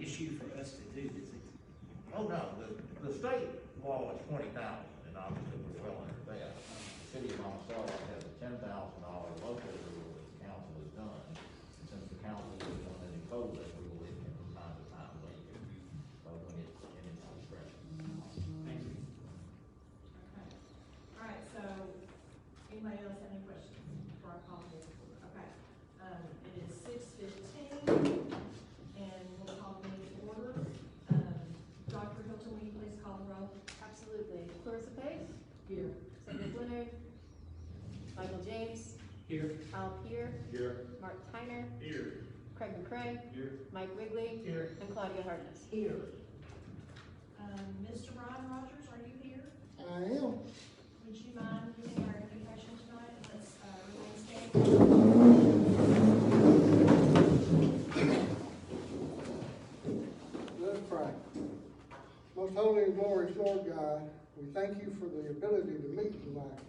issue for us to do, is it? Oh, no, the state law is 20,000, and obviously we're well under that. The city of Monticello has a $10,000 local rule that the council has done. And since the council is the one that imposed that rule, it can from time to time waive it. So when it's in its discretion. Thank you. Okay. All right, so anybody else have any questions before I call the meeting? Okay. It is 6:15 and we'll call the meeting to order. Dr. Hilton, will you please call the roll? Absolutely. Clarissa Pace, Here. Cedric Leonard, Michael James, Here. Al Peer, Here. Mark Tyner, Here. Craig McCray, Here. Mike Wrigley, Here. and Claudia Harkness. Here. Mr. Brian Rogers, are you here? I am. Would you mind giving our invocation tonight? Let's remain standing. Let us pray. Most holy and glorious Lord God, we thank you for the ability to meet tonight.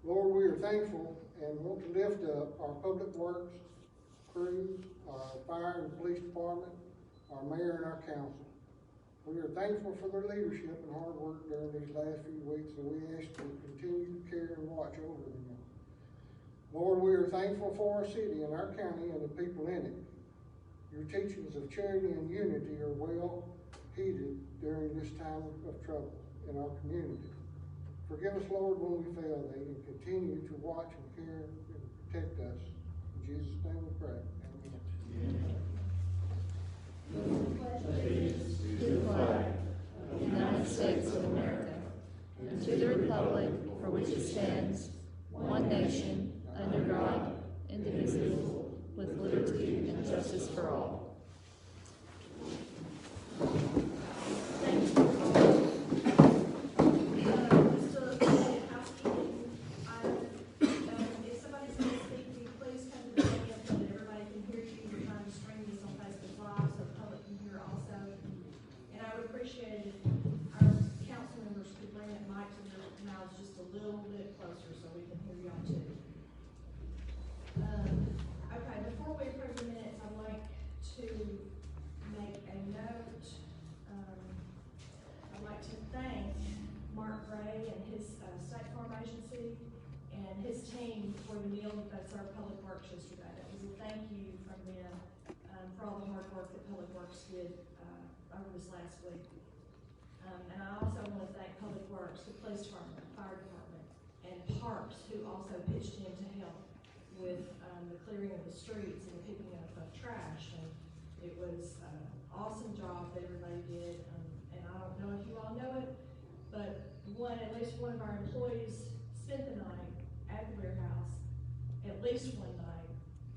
Lord, we are thankful and want to lift up our public works crews, our fire and police department, our mayor and our council. We are thankful for their leadership and hard work during these last few weeks, and we ask you to continue to care and watch over them. Lord, we are thankful for our city and our county and the people in it. Your teachings of charity and unity are well heeded during this time of trouble in our community. Forgive us, Lord, when we fail thee, and continue to watch and care and protect us. In Jesus' name we pray. Amen. Allegiance to the flag of the United States of America and to the republic for which it stands, one nation, under God, indivisible, with liberty and justice for all. Thank you. Just a housekeeping item. If somebody's going to speak, will you please come to the podium so that everybody can hear you? We're trying to stream this on Facebook Live so the public can hear also. And I would appreciate it if our council members could bring that mic to their mouths just a little bit closer so we can hear y'all too. Okay, before we approve the minutes, I'd like to make a note. I'd like to thank Mark Gray and his State Farm Agency and his team for the meal that they served Public Works yesterday. That was a thank you from them for all the hard work that Public Works did over this last week. And I also want to thank Public Works, the police department, the fire department, and Parks, who also pitched in to help with the clearing of the streets and the picking up of trash. And it was an awesome job that everybody did. And I don't know if you all know it, but at least one of our employees spent the night at the warehouse, at least one night,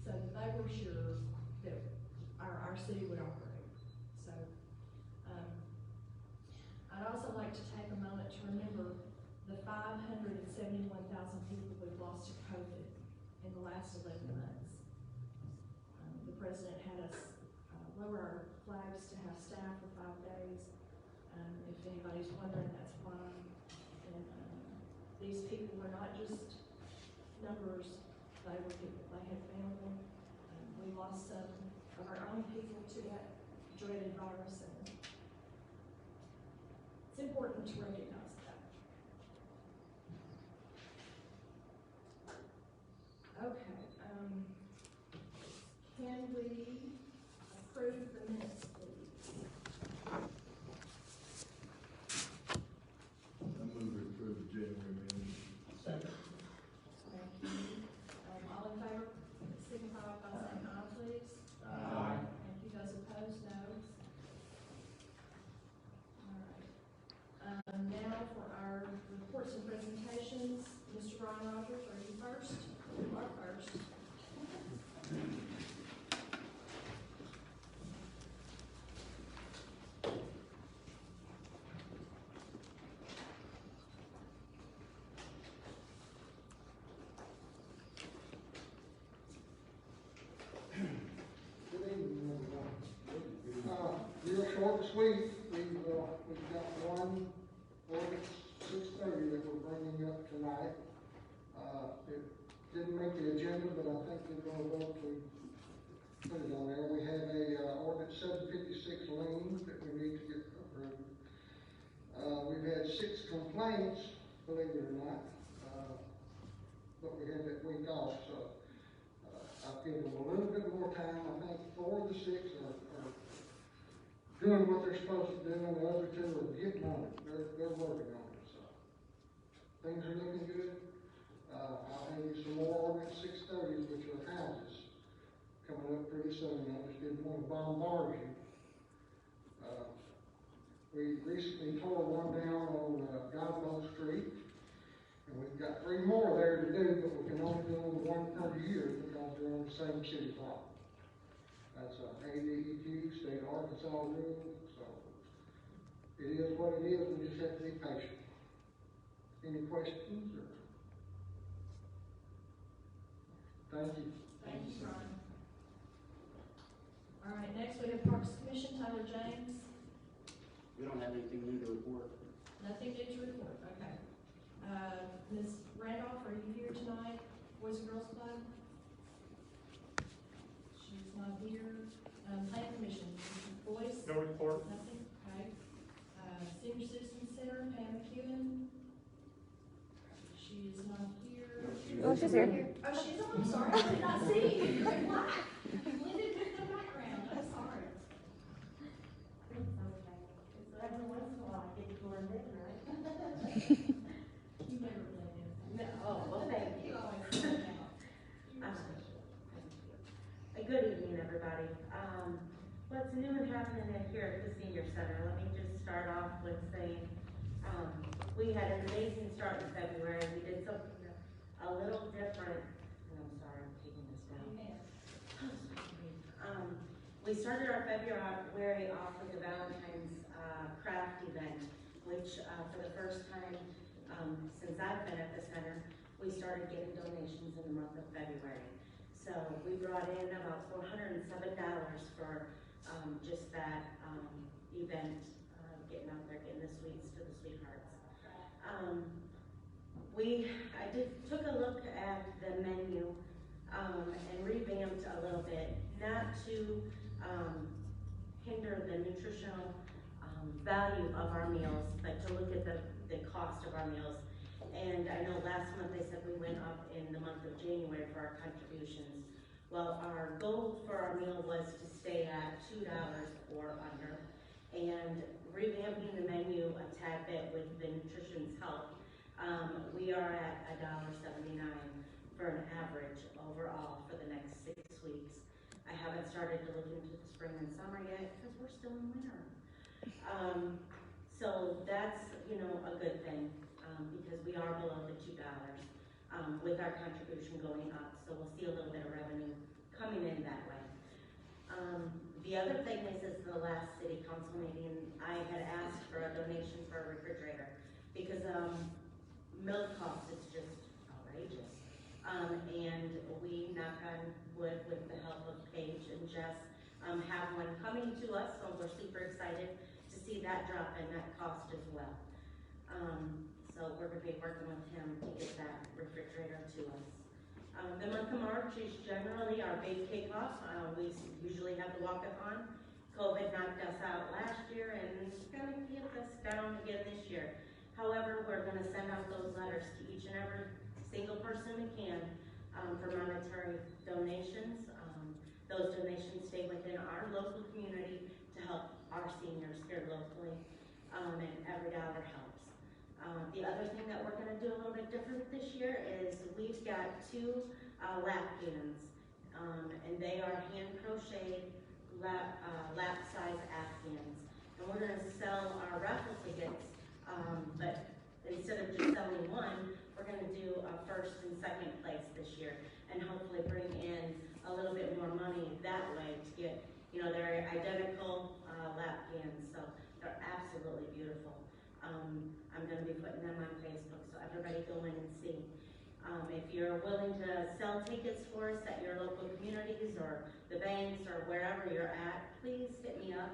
so that they were sure that our city would operate. So I'd also like to take a moment to remember the 571,000 people we've lost to COVID in the last 11 months. The president had us lower our flags to have staff for 5 days. If anybody's wondering, that's why. And these people were not just numbers, they were people. They had family. We lost some of our own people to that dreaded virus, and it's important to recognize that. Okay, can we approve the minutes, please? I move to approve the January minutes. Second. Thank you. All in favor, signify by saying aye, please. Aye. Thank you. Those opposed, no. All right. Now for our reports and presentations, Mr. Brian Rogers, are you first? You are first. Good evening, everyone. Real short and sweet, we've got one ordinance 630 that we're bringing up tonight. It didn't make the agenda, but I think they're going to vote to put it on there. We have a ordinance 75611 complaints, believe it or not, but we had that week off, so, I've given them a little bit more time. I think 4 of the 6 are doing what they're supposed to do, and the other 2 are getting on it. They're working on it, so. Things are looking good. I'll have you some more ordinance 630s, which are houses, coming up pretty soon. I just didn't want to bombard you. We recently tore one down on Godbow Street, and we've got 3 more there to do, but we can only do them 1 per year because they're on the same city block. That's a ADEQ, state of Arkansas rule, so it is what it is. We just have to be patient. Any questions? Or? Thank you. Thank you, Brian. All right, next we have Parks Commission, Tyler James. We don't have anything new to report. Nothing new to report, okay. Ms. Randolph, are you here tonight? Boys and Girls Club? She's not here. Planning Commission, Mr. Boyce? No report. Nothing, okay. Senior Citizen Center, Pam McEwen? She is not here. Oh, she's here. Oh, she's on, I'm sorry, I did not see you. What? You blended with the background, I'm sorry. Every once in a while, I get to blend in, right? You never blend in. No, oh, well, thank you. You always stand out. Good evening, everybody. What's new and happening in here at the senior center? Let me just start off with saying, we had an amazing start in February. We did something a little different. I'm sorry, I'm taking this down. We started our February off with the Valentine's craft event, which for the first time since I've been at the center, we started getting donations in the month of February. So we brought in about $407 for just that event, getting out there, getting the sweets to the sweethearts. I took a look at the menu and revamped a little bit, not to hinder the nutritional value of our meals, but to look at the cost of our meals. And I know last month they said we went up in the month of January for our contributions. Well, our goal for our meal was to stay at $2 or under, and revamping the menu a tad bit with the nutrition's help, we are at $1.79 for an average overall for the next 6 weeks. I haven't started to look into the spring and summer yet because we're still in winter. So that's, a good thing, because we are below the $2 with our contribution going up. So we'll see a little bit of revenue coming in that way. The other thing is the last city council meeting, I had asked for a donation for a refrigerator because milk cost is just outrageous. And we, knock on wood, with the help of Paige and Jess, have one coming to us, so we're super excited to see that drop in that cost as well. So we're going to be working with him to get that refrigerator to us. The month of March is generally our big kickoff. We usually have the walk-a-thon. COVID knocked us out last year and it's going to get us down again this year. However, we're going to send out those letters to each and every single person we can for monetary donations. Those donations stay within our local community to help our seniors here locally, and every dollar helps. The other thing that we're going to do a little bit different this year is we've got 2 lap bands, and they are hand crocheted lap size Afghans. And we're going to sell our raffle tickets, but instead of just selling one, we're going to do a first and second place this year, and hopefully bring in a little bit more money that way to get, they're identical lap bands, so they're absolutely beautiful. I'm going to be putting them on Facebook, so everybody go in and see. If you're willing to sell tickets for us at your local communities or the banks or wherever you're at, please hit me up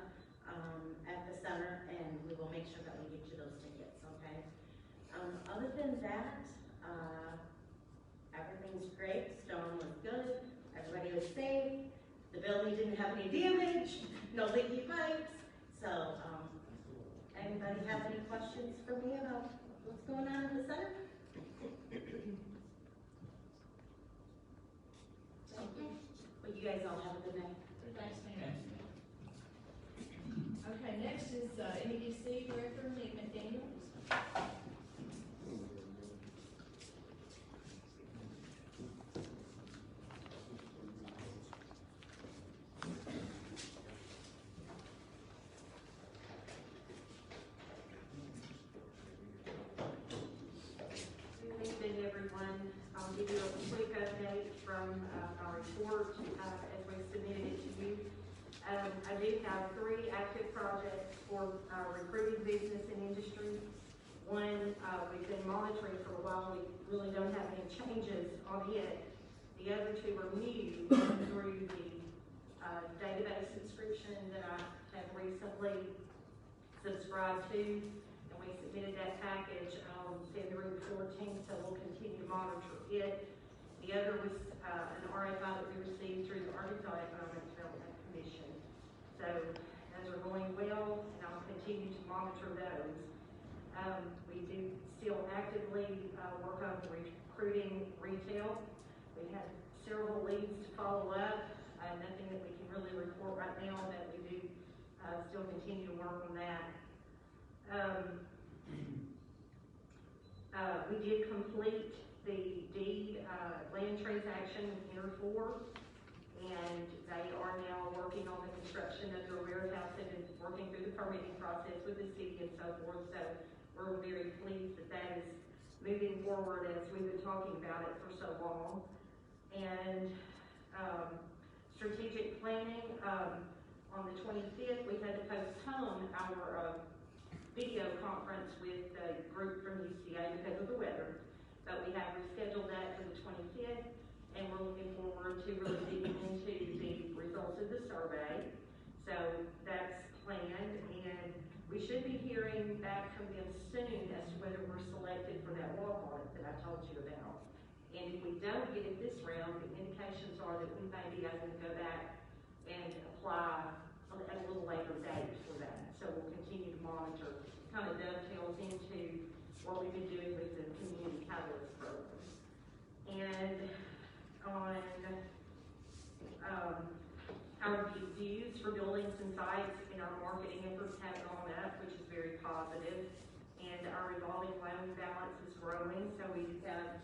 at the center, and we will make sure that we get you those tickets, okay? Other than that, everything's great. Stone was good. Everybody was safe. The building didn't have any damage. No leaky pipes. So, anybody have any questions for me about what's going on in the center. Okay, well, you guys all have a good night. Thanks, ma'am. Okay, next is, MEDC Director Nick McDaniels. Good evening, everyone. I'll give you a quick update from our report as we submitted it to you. I do have 3 active projects for recruiting business and industry. One, we've been monitoring for a while. We really don't have any changes on it. The other 2 are new through the database subscription that I have recently subscribed to. And we submitted that package on February 14th, so we'll continue to monitor it. The other was an RFI that we received through the Arkansas Economic Development Commission. So those are going well, and I'll continue to monitor those. We do still actively work on recruiting retail. We have several leads to follow up. Nothing that we can really report right now, but we do still continue to work on that. We did complete the deed land transaction with Inter4, and they are now working on the construction of their warehouse and is working through the permitting process with the city and so forth. So we're very pleased that that is moving forward as we've been talking about it for so long. And strategic planning, on the 25th, we had to postpone our video conference with the group from UCA because of the weather. But we have rescheduled that for the 25th, and we're looking forward to really digging into the results of the survey. So that's planned, and we should be hearing back from them soon as to whether we're selected for that walk audit that I told you about. And if we don't get it this round, the indications are that we may be able to go back and apply at a little later date for that. So we'll continue to monitor. Kind of dovetails into what we've been doing with the community catalyst program. And on our views for buildings and sites in our marketing efforts have gone up, which is very positive. And our revolving loan balance is growing, so we have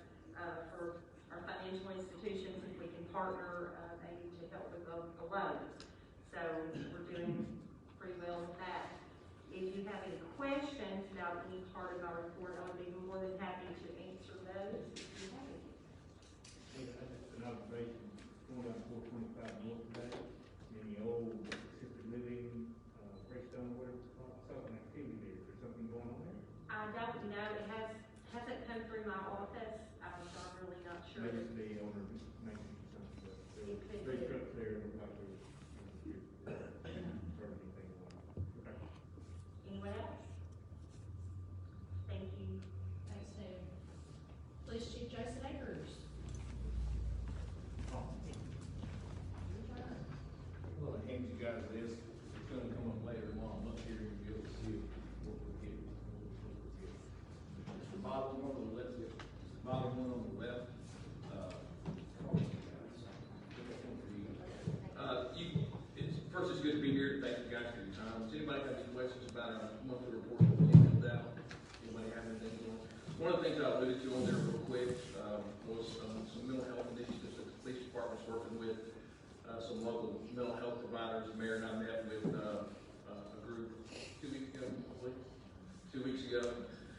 for our financial institutions, if we can partner, maybe to help with the loans. So we're doing pretty well with that. If you have any questions about any part of our report, I would be more than happy to answer those if you have any. An observation, going down 425 north today, in the old assisted living, Greystone, whatever, I saw an activity there. Is there something going on there? I don't know, it hasn't come through my office, so I'm really not sure. Maybe it's the owner making something, but there It were could 3 be. trucks there, and it looked like there was, heard anything on it. Okay. Anyone else? Thank you. Thanks, Nick. Police Chief Jason Akers. Your turn. Well, I hand you guys this, it's gonna come up later while I'm up here, and you'll be able to see what we're getting. It's the bottom one on the left, the bottom one on the left, first, it's good to be here, thank you guys for your time. Does anybody have any questions about our monthly report that we filled out? Anybody have anything on? One of the things I alluded to on there real quick, was some mental health initiatives that the police department's working with, some local mental health providers. The mayor and I met with, a group 2 weeks ago, I believe. 2 weeks ago.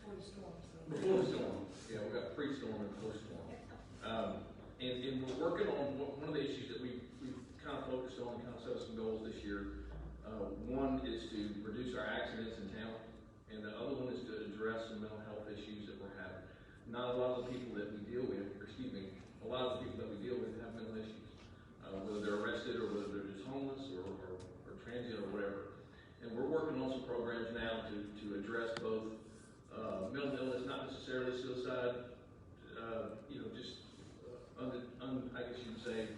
Before the storm. Before the storm, yeah, we got pre-storm and post-storm. And we're working on one of the issues that we've kind of focused on, kind of set some goals this year. One is to reduce our accidents in town, and the other one is to address some mental health issues that we're having. Not a lot of the people that we deal with, a lot of the people that we deal with have mental issues, whether they're arrested or whether they're just homeless or transient or whatever. And we're working on some programs now to address both mental illness, not necessarily suicide, just I guess you'd say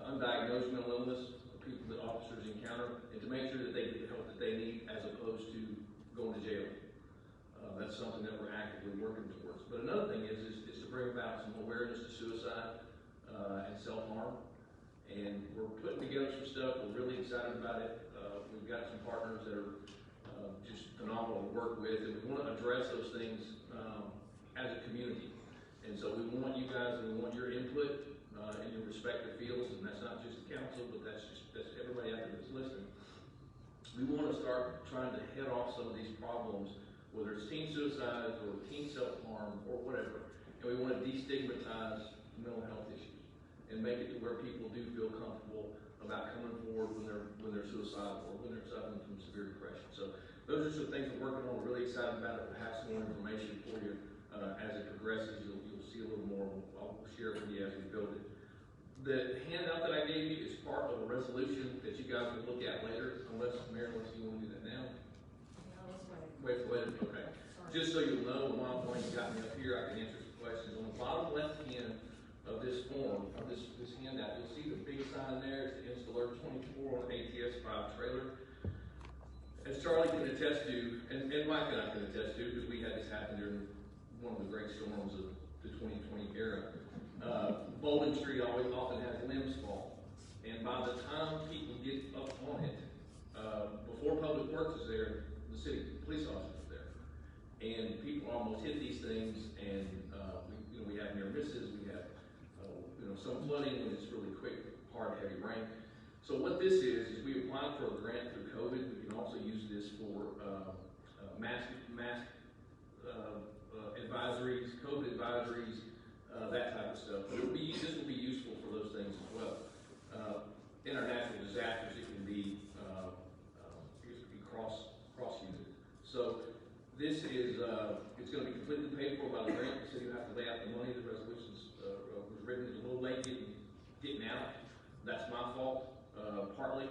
undiagnosed mental illness, people that officers encounter, and to make sure that they get the help that they need as opposed to going to jail. That's something that we're actively working towards. But another thing is to bring about some awareness to suicide, and self-harm. And we're putting together some stuff. We're really excited about it. We've got some partners that are just phenomenal to work with, and we want to address those things as a community. And so we want you guys, and we want your input in your respective fields, and that's not just the council, but that's everybody out there that's listening. We want to start trying to head off some of these problems, whether it's teen suicide or teen self-harm or whatever, and we want to destigmatize mental health issues and make it to where people do feel comfortable about coming forward when they're suicidal or when they're suffering from severe depression. So those are some things we're working on. We're really excited about it. We'll have some more information for you as it progresses. You'll see a little more. I'll share it with you as we build it. The handout that I gave you is part of a resolution that you guys will look at later, unless Mayor, unless you want to do that now. No, let's Wait, wait. okay. Just so you'll know, while you got me up here, I can answer some questions. On the bottom left hand of this form, of this handout, you'll see the big sign there. It's the Installer 24 on ATS 5 trailer. As Charlie can attest to, and Mike and I can attest to, because we had this happen during one of the great storms of the 2020 era. Bowling Street often has limbs fall, and by the time people get up on it, before Public Works is there, the city police officers are there, and people almost hit these things, and we have near misses, we have some flooding when it's really quick, hard, heavy rain. So what this is we applied for a grant through COVID. We can also use this for mask advisories, COVID advisories, that type of stuff. But this will be useful for those things as well. In our natural disasters, it can be cross used. So this is it's going to be completely paid for by the grant. The city will have to lay out the money. The resolutions was written a little late getting out. That's my fault. Partly,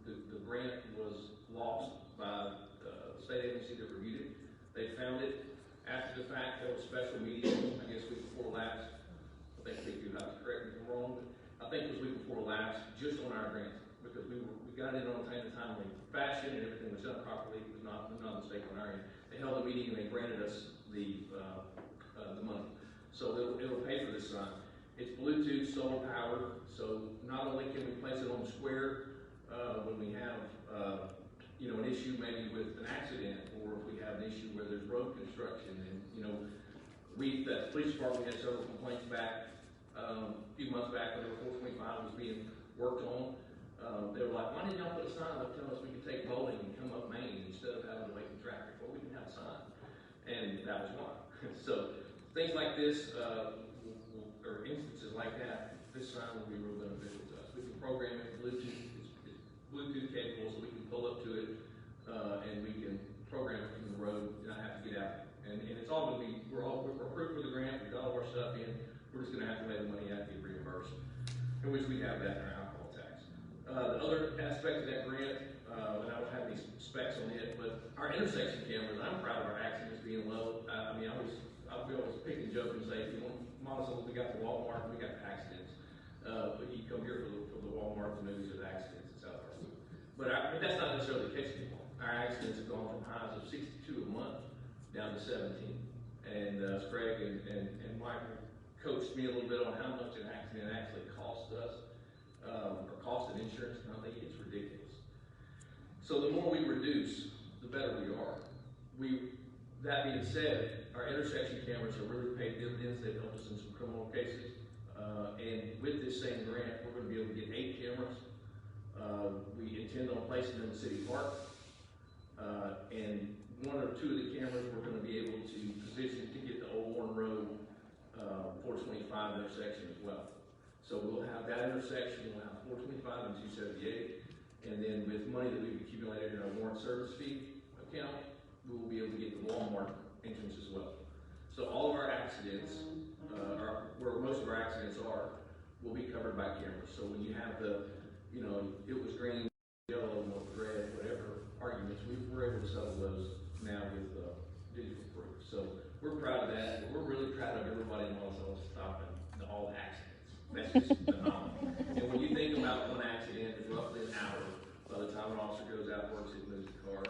the grant was lost by the state agency that reviewed it. They found it after the fact. There was a special meeting, I guess week before last. I think you have to correct me if I'm wrong, but I think it was week before last, just on our grant, because we got it on a timely fashion and everything was done properly. It was not a mistake on our end. They held a meeting and they granted us the money. So it'll pay for this sign. It's Bluetooth, solar powered, so not only can we place it on the square when we have an issue maybe with an accident, or if we have an issue where there's road construction, and the police department had several complaints back a few months back when 425 was being worked on. They were like, why didn't y'all put a sign up telling us we could take bowling and come up Main instead of having to wait in traffic? Well, we didn't have a sign, and that was why. So things like this, or instances like that, this sign will be real beneficial to us. We can program it Bluetooth. It's Bluetooth capable, so we can pull up to it, and we can program it from the road and not have to get out. And it's all going to be, we're approved for the grant. We've got all of our stuff in. We're just going to have to lay the money out to get reimbursed, in which we have that in our alcohol tax. The other aspect of that grant, and I don't have any specs on it, but our intersection cameras, I'm proud of our accidents being low. We always pick and joke and say, if you want Monticello, we got the Walmart, we got the accidents. But you come here for the Walmart, the movies, or the accidents in South Carolina. But that's not necessarily the case anymore. Our accidents have gone from highs of 62 a month down to 17. And Craig and Michael coached me a little bit on how much an accident actually cost us, or cost an insurance company. It's ridiculous. So the more we reduce, the better we are. That being said, our intersection cameras have really paid dividends. They've helped us in some criminal cases. And with this same grant, we're going to be able to get 8 cameras. We intend on placing them in City Park. And 1 or 2 of the cameras we're going to be able to position to get the Old Warren Road 425 intersection as well. So we'll have that intersection, we'll have 425 and 278. And then with money that we've accumulated in our warrant service fee account, we will be able to get the Walmart entrance as well. So all of our accidents, where most of our accidents are, will be covered by cameras. So when you have it was green, yellow, or red, whatever arguments, we're able to settle those now with digital proof. So we're proud of that. We're really proud of everybody in Monticello stopping all the accidents. That's just phenomenal. And when you think about one accident, it's roughly an hour. By the time an officer goes out, works it, moves the car,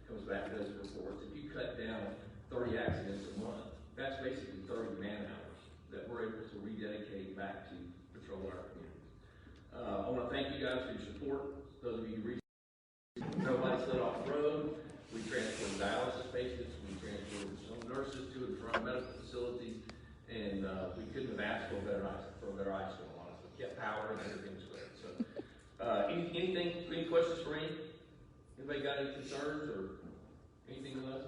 comes back, does the reports. If you cut down 30 accidents a month. That's basically 30 man hours that we're able to rededicate back to patrol our communities. I want to thank you guys for your support. Those of you who nobody slid off the road. We transported dialysis patients. We transported some nurses to and from medical facilities, and we couldn't have asked for a better ice storm on us. We kept power and everything was great. So, any questions for me? Anybody got any concerns or anything with us?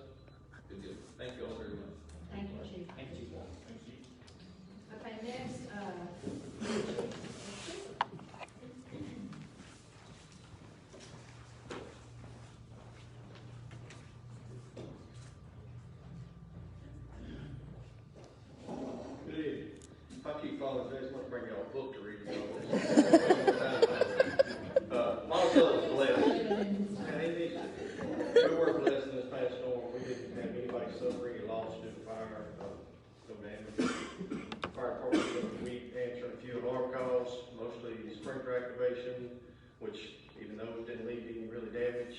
Good deal. Thank you all very much. Thank you, Chief. Thank you. Okay, next, Good evening. If I keep following this, let's bring y'all a book to read. Monticello is blessed. We were blessed in this past storm. We didn't have anybody suffering or lost due to fire, no damage. Fire department, we answered a few alarm calls, mostly sprinkler activation, which even though it didn't leave any really damage,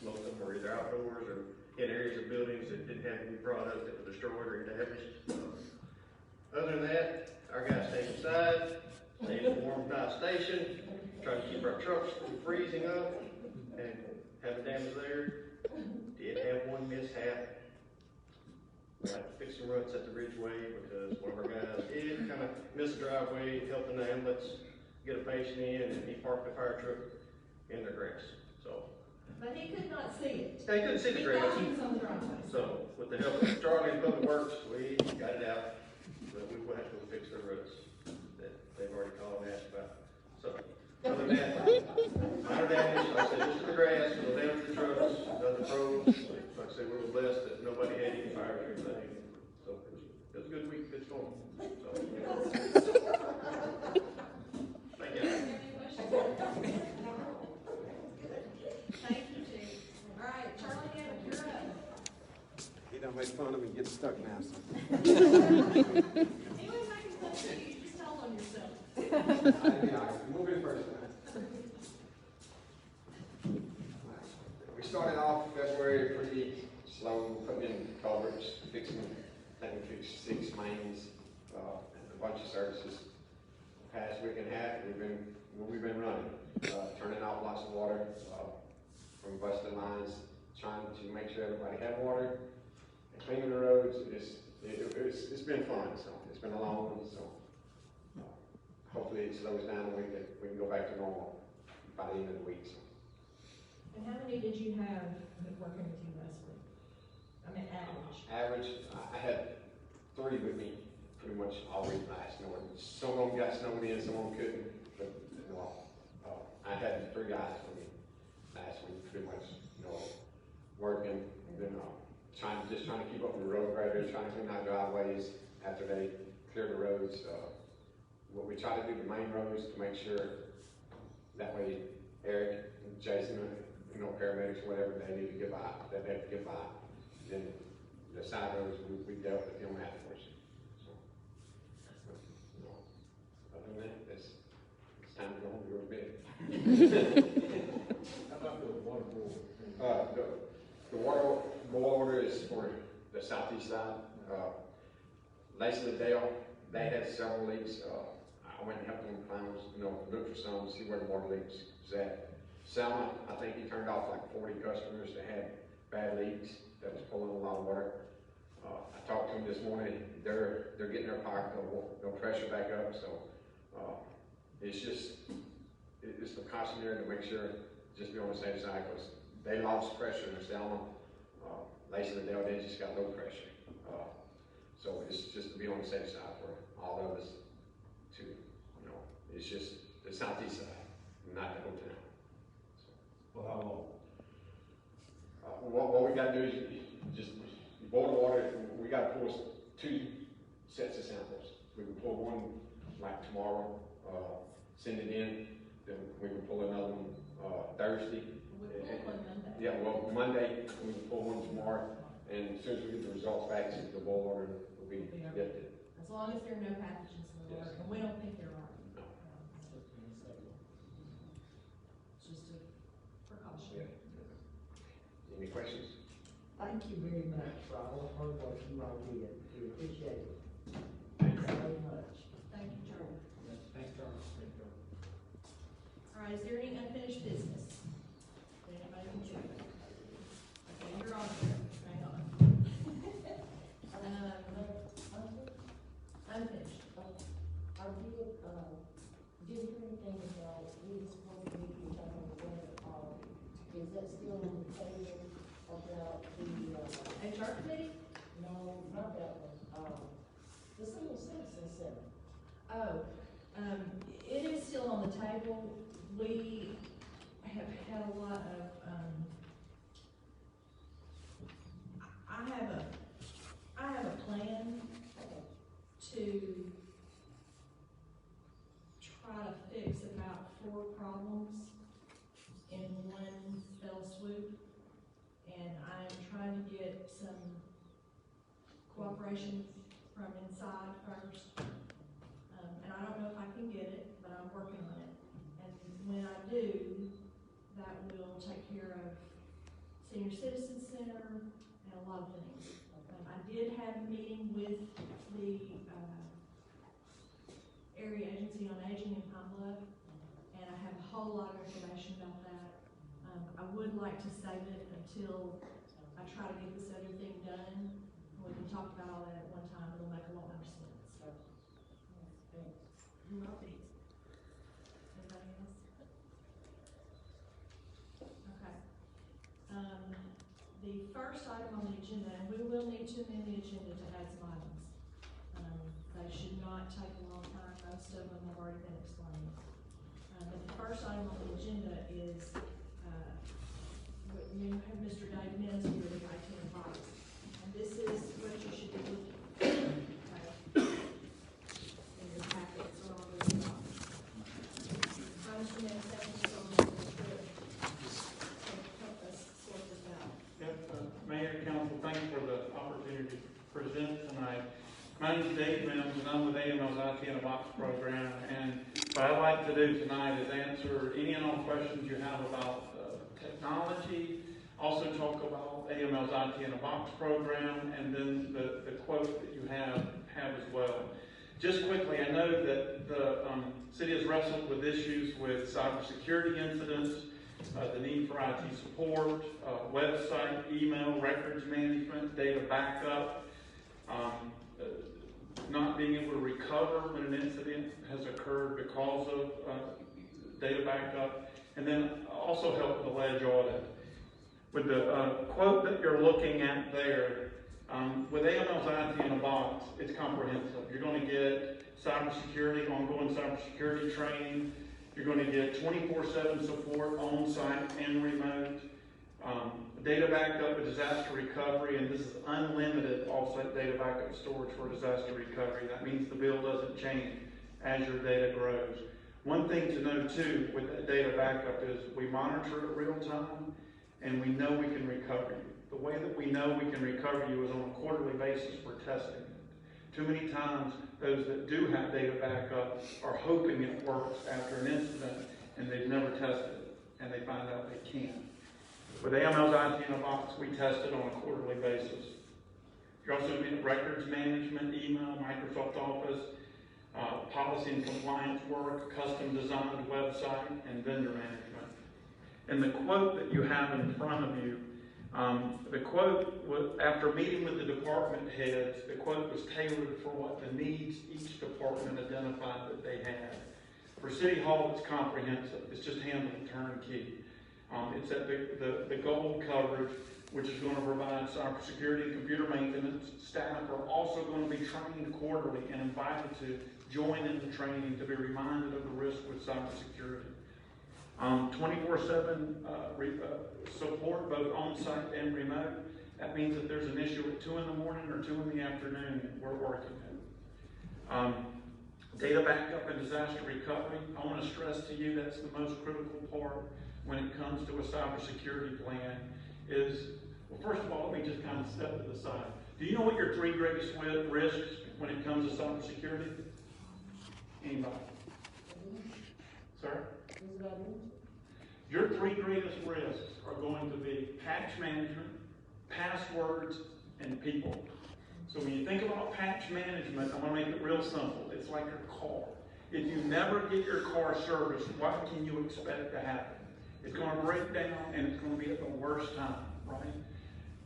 most of them were either outdoors or in areas of buildings that didn't have any product that was destroyed or damaged. Other than that, our guys stayed inside, stayed in a warm night station, trying to keep our trucks from freezing up and having damage there. Did have one mishap. We had to fix some ruts at the Ridgeway because one of our guys did kind of miss a driveway, helping the ambulance get a patient in, and he parked the fire truck in their grass. So. but he could not see it. They couldn't see the He grass. thought he was on the driveway. So, with the help of Charlie and Public Works, we got it out, but we will have to go fix their roads that they've already called and asked about. So, other than that, minor damage, like I said, just the grass, no damage to the trucks, nothing froze. Like I said, we were blessed that nobody had any fires or anything. So, it was a good week, good storm. So, thank you. Thank you, Chief. All right, Charlie, you're up. He don't make fun of me, get stuck now, so. He was making fun of you, you just tell on yourself. I'll be honest, move in first, man. We started off February pretty slow, putting in culverts, fixing, I think we fixed 6 mains, and a bunch of services. Past week and a half, we've been running, turning out lots of water, from busted lines, trying to make sure everybody had water, and cleaning the roads. It's been fun, so it's been a long one, so hopefully it slows down and we can go back to normal by the end of the week. So. And how many did you have working with you last week? I mean, average. Average, I had 3 with me pretty much all week last. Some of them got snowed in, some of them couldn't, but I had 3 guys with me last week, pretty much, working, and then trying to keep up with the road graders, trying to clean out driveways after they clear the roads. What we try to do the main roads to make sure that way Eric and Jason, paramedics, whatever they need to get by, that they have to get by. Then the side roads, we dealt with them afterwards. So, other than that, it's time to go home to go to bed. How about the water board? The water boil order is for the southeast side. Lacey Liddell, they had several leaks. I went and helped them climb, look for some, see where the water leaks is at. Selma, I think he turned off like 40 customers that had bad leaks that was pulling a lot of water. I talked to them this morning. They're getting their pipe, no pressure back up. So it's the cautionary to make sure, just be on the safe side, because they lost pressure in Selma. Lacey Liddell, they just got low pressure. So it's just to be on the safe side for all of us to, it's just the southeast side, not the whole town. For how long? What we gotta do is just boil the water. We gotta pull 2 sets of samples. We can pull one like tomorrow, send it in, then we can pull another one Thursday. We'll pull one Monday. Yeah, well, Monday, we can pull one tomorrow, and as soon as we get the results back, the boil order will be lifted. As long as there are no pathogens in the water, and we don't think there are. No. Just a precaution. Any questions? Thank you very much for all the hard work you all did. We appreciate it. Thanks so much. Thank you, Charlie. Thanks, Charles. All right, is there any unfinished business? That anybody can check? Okay, you're on there, hang on. Unfinished. I did, didn't hear anything about, we were supposed to meet with them on the web, is that still on the table about the, HR committee? no, not that one, the Senior Citizen Center? Oh, it is still on the table. We have had a lot of, I have a plan to try to fix about 4 problems in one fell swoop. And I'm trying to get some cooperation from inside first. And I don't know if I can get it, but I'm working on it. And when I do, that will take care of Senior Citizen Center and a lot of things. I did have a meeting with the Area Agency on Aging in Pine Bluff, and I have a whole lot of information about that. I would like to save it until I try to get this other thing done. We can talk about all that at one time. It'll make a lot more sense. You're welcome. Anybody else? Okay. The first item on the agenda, and we will need to amend the agenda to add some items. They should not take a long time. Most of them have already been explained. But the first item on the agenda is, you have Mr. Dave Mims here, the IT advice. And this is what you should be looking at. Okay. In your packets or on the top. Mr. Mims, thank you so much for help us sort this out. Yep, Mayor, Council, thanks for the opportunity to present tonight. My name is Dave Mims, and I'm with AML's IT in a Box program. And what I'd like to do tonight is answer any and all questions you have about technology, also talk about AML's IT in a Box program, and then the quote that you have as well. Just quickly, I know that the city has wrestled with issues with cybersecurity incidents, the need for IT support, website, email, records management, data backup, not being able to recover when an incident has occurred because of data backup, and then also help with the ledge audit. With the quote that you're looking at there, with AML's IT in a Box, it's comprehensive. You're going to get cybersecurity, ongoing cybersecurity training. You're going to get 24/7 support on-site and remote, data backup and disaster recovery, and this is unlimited off-site data backup storage for disaster recovery. That means the bill doesn't change as your data grows. One thing to know too with that data backup is we monitor it real time, and we know we can recover you. The way that we know we can recover you is on a quarterly basis for testing it. Too many times, those that do have data backup are hoping it works after an incident, and they've never tested it, and they find out they can't. With AML's IT in a Box, we test it on a quarterly basis. You're also going to get records management, email, Microsoft Office, policy and compliance work, custom designed website, and vendor management. And the quote that you have in front of you, the quote was, after meeting with the department heads, the quote was tailored for what the needs each department identified that they had. For City Hall, it's comprehensive. It's just handled turnkey. It's at the gold coverage, which is going to provide cybersecurity and computer maintenance. Staff are also going to be trained quarterly and invited to join in the training to be reminded of the risk with cybersecurity. 24/7 support, both on-site and remote. That means that there's an issue at 2 in the morning or 2 in the afternoon, we're working it. Data backup and disaster recovery. I want to stress to you that's the most critical part when it comes to a cybersecurity plan is, well, first of all, let me just kind of step to the side. Do you know what your 3 greatest risks when it comes to cybersecurity? Anybody? Sir? Your 3 greatest risks are going to be patch management, passwords, and people. So when you think about patch management, I'm going to make it real simple. It's like your car. If you never get your car serviced, what can you expect to happen? It's going to break down, and it's going to be at the worst time, right?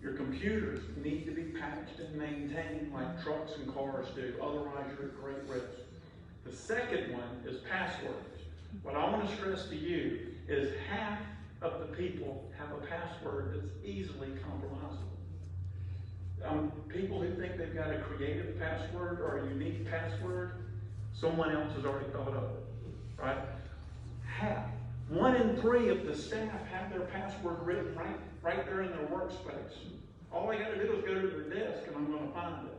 Your computers need to be patched and maintained like trucks and cars do. Otherwise, you're at great risk. The second one is passwords. What I want to stress to you is half of the people have a password that's easily compromisable. People who think they've got a creative password or a unique password, someone else has already thought of it, right? Half. 1 in 3 of the staff have their password written right there in their workspace. All they got to do is go to their desk and I'm going to find it.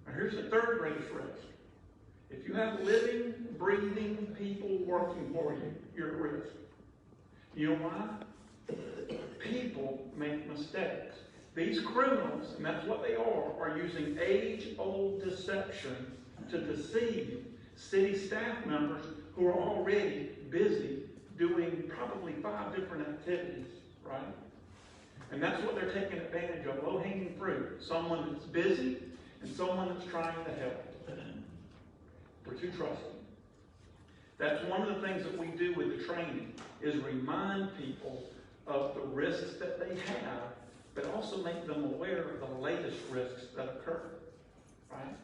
Now here's the third greatest risk. If you have living, breathing people working for you, you're at risk. You know why? People make mistakes. These criminals, and that's what they are using age-old deception to deceive city staff members who are already busy doing probably 5 different activities, right? And that's what they're taking advantage of, low-hanging fruit. Someone that's busy and someone that's trying to help. We're too trusting. That's one of the things that we do with the training, is remind people of the risks that they have, but also make them aware of the latest risks that occur, right?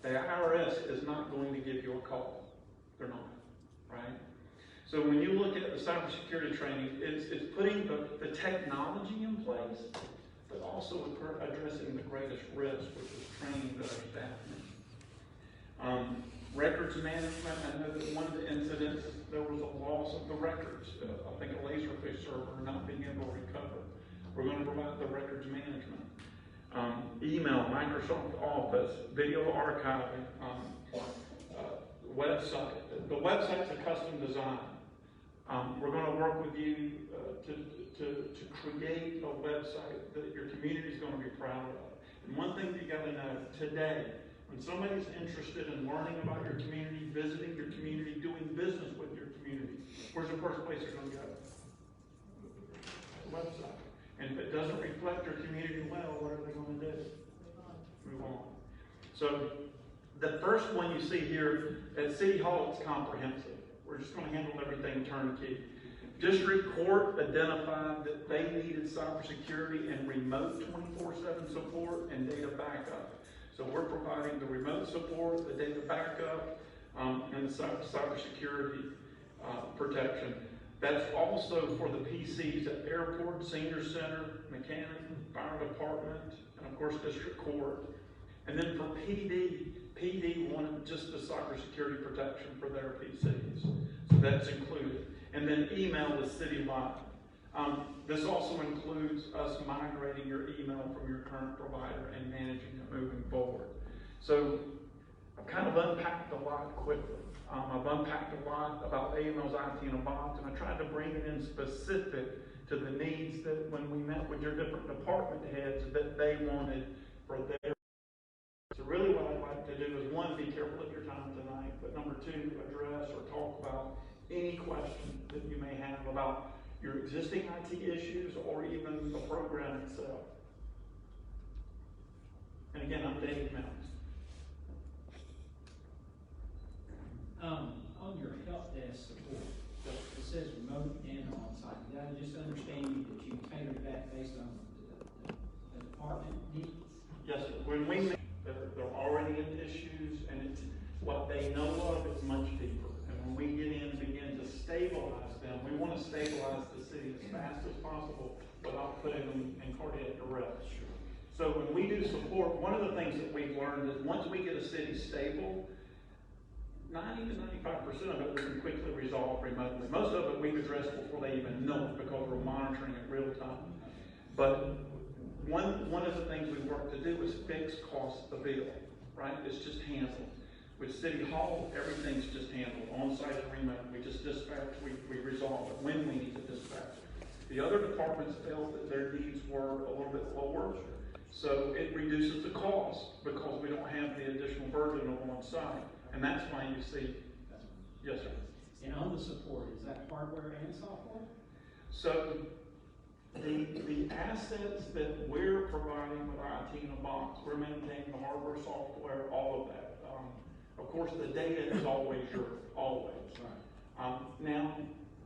The IRS is not going to give you a call. They're not, right? So when you look at the cybersecurity training, it's putting the technology in place, but also addressing the greatest risk, which is training that our staff needs. Records management, I know that one of the incidents, there was a loss of the records. I think a Laserfish server not being able to recover. We're going to provide the records management. Email, Microsoft Office, video archiving, website. The website's a custom design. We're going to work with you to create a website that your community is going to be proud of. And one thing that you got to know today, when somebody's interested in learning about your community, visiting your community, doing business with your community, where's the first place they're going to go? The website. And if it doesn't reflect your community well, what are they going to do? Move on. So the first one you see here at City Hall, it's comprehensive. We're just going to handle everything turnkey. District Court identified that they needed cybersecurity and remote 24/7 support and data backup. So we're providing the remote support, the data backup, and the cybersecurity protection. That's also for the PCs at airport, senior center, mechanic, fire department, and of course district court. And then for PD wanted just the cybersecurity protection for their PCs. So that's included. And then email is citywide. This also includes us migrating your email from your current provider and managing it moving forward. So I've kind of unpacked a lot quickly. I've unpacked a lot about AML's IT in a box, and I tried to bring it in specific to the needs that when we met with your different department heads that they wanted for their. So really what I'd like to do is, one, be careful of your time tonight, but number two, address or talk about any question that you may have about your existing IT issues or even the program itself. And again, I'm Dave Mills. On your help desk support, it says remote and on-site. Did I just understand you that you tailored that based on the department needs? Yes, sir. When we meet, they're already in issues, and it's what they know of is much deeper. And when we get in and begin to stabilize them, we want to stabilize the city as fast as possible without putting them in cardiac arrest. So when we do support, one of the things that we've learned is once we get a city stable, 90 to 95% of it we can quickly resolve remotely. Most of it we've addressed before they even know it because we're monitoring it real time. But one of the things we work to do is fix cost of bill, right? It's just handled. With City Hall, everything's just handled. On-site and remote, we just dispatch, we resolve it when we need to dispatch. The other departments felt that their needs were a little bit lower, so it reduces the cost because we don't have the additional burden of on-site. And that's why you see, yes, sir. And on the support, is that hardware and software? So The assets that we're providing with our IT in a box, we're maintaining the hardware, software, all of that. Of course, the data is always yours, always. Now,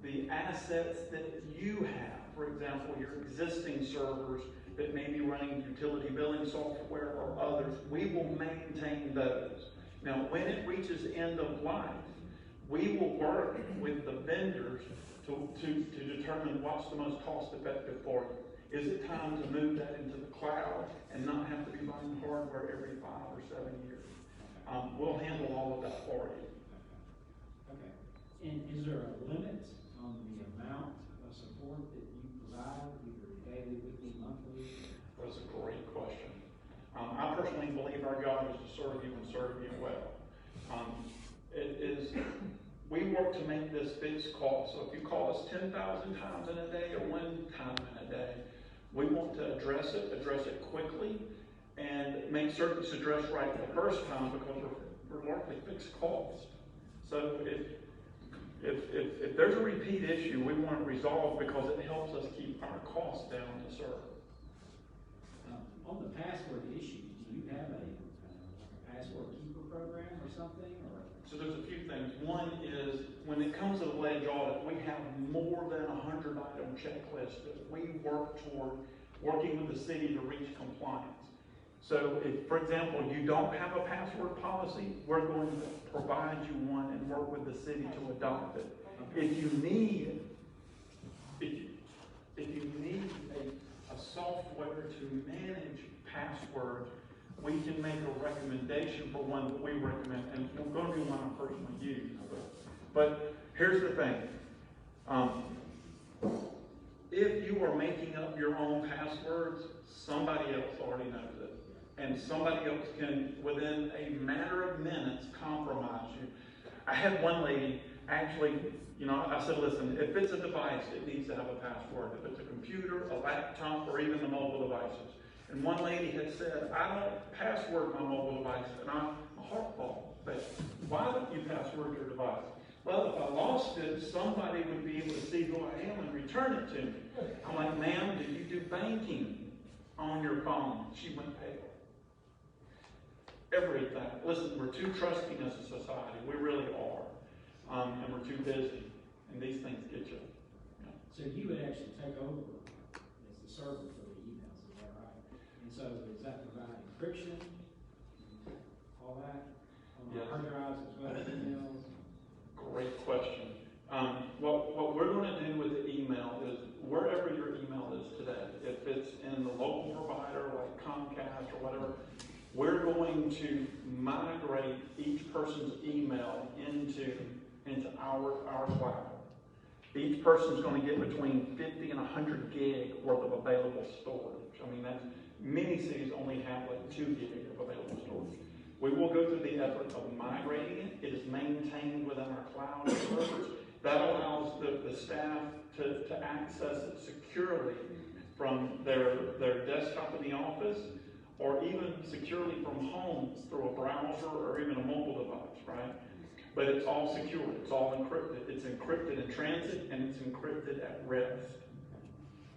the assets that you have, for example, your existing servers that may be running utility billing software or others, we will maintain those. Now, when it reaches end of life, we will work with the vendors to determine what's the most cost effective for you. Is it time to move that into the cloud and not have to be buying hardware every 5 or 7 years? We'll handle all of that for you. Okay. And is there a limit on the amount of support that you provide, either daily, weekly, monthly? That's a great question. I personally believe our job is to serve you and serve you well. We work to make this fixed cost. So if you call us 10,000 times in a day or 1 time in a day, we want to address it quickly, and make certain it's addressed right the first time, because we're largely fixed costs. So if there's a repeat issue, we want it resolved because it helps us keep our costs down to serve. On the password issues, do you have a password keeper program or something? Or? So there's a few things. One is, when it comes to the ledge audit, we have more than 100-item checklist that we work toward working with the city to reach compliance. So if, for example, you don't have a password policy, we're going to provide you one and work with the city to adopt it. If you need a software to manage passwords, we can make a recommendation for one that we recommend, and we're going to be one I personally use. But here's the thing. If you are making up your own passwords, somebody else already knows it. And somebody else can, within a matter of minutes, compromise you. I had one lady, actually, I said, listen, if it's a device, it needs to have a password. If it's a computer, a laptop, or even the mobile devices. And one lady had said, I don't password my mobile device, and my heart falls. Why don't you password your device? Well, if I lost it, somebody would be able to see who I am and return it to me. I'm like, ma'am, do you do banking on your phone? She went pale. Everything. Listen, we're too trusting as a society. We really are. And we're too busy. And these things get you. Yeah. So you would actually take over as the server for the emails, is that right? And so does that provide encryption, all that, on the hard drives as well as emails? Great question. What we're going to do with the email is, wherever your email is today, if it's in the local provider like Comcast or whatever, we're going to migrate each person's email into our cloud. Each person's going to get between 50 and 100 gig worth of available storage. I mean, many cities only have like 2 gig of available storage. We will go through the effort of migrating it. It is maintained within our cloud servers. That allows the staff to access it securely from their desktop in the office, or even securely from home through a browser or even a mobile device, right? But it's all secure, it's all encrypted. It's encrypted in transit, and it's encrypted at rest.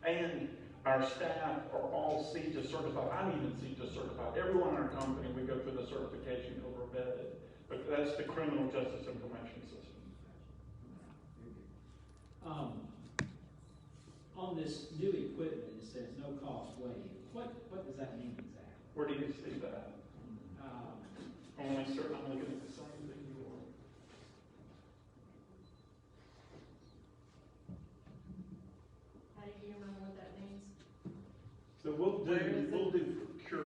And our staff are all CETA certified. I'm even CETA certified. Everyone in our company, we go through the certification because we're vetted. But that's the Criminal Justice Information System. On this new equipment, it says no cost waived. What does that mean exactly? Where do you see that? Only certain, I'm looking at the same thing you are. Patty, do you remember what that means? So we'll do procure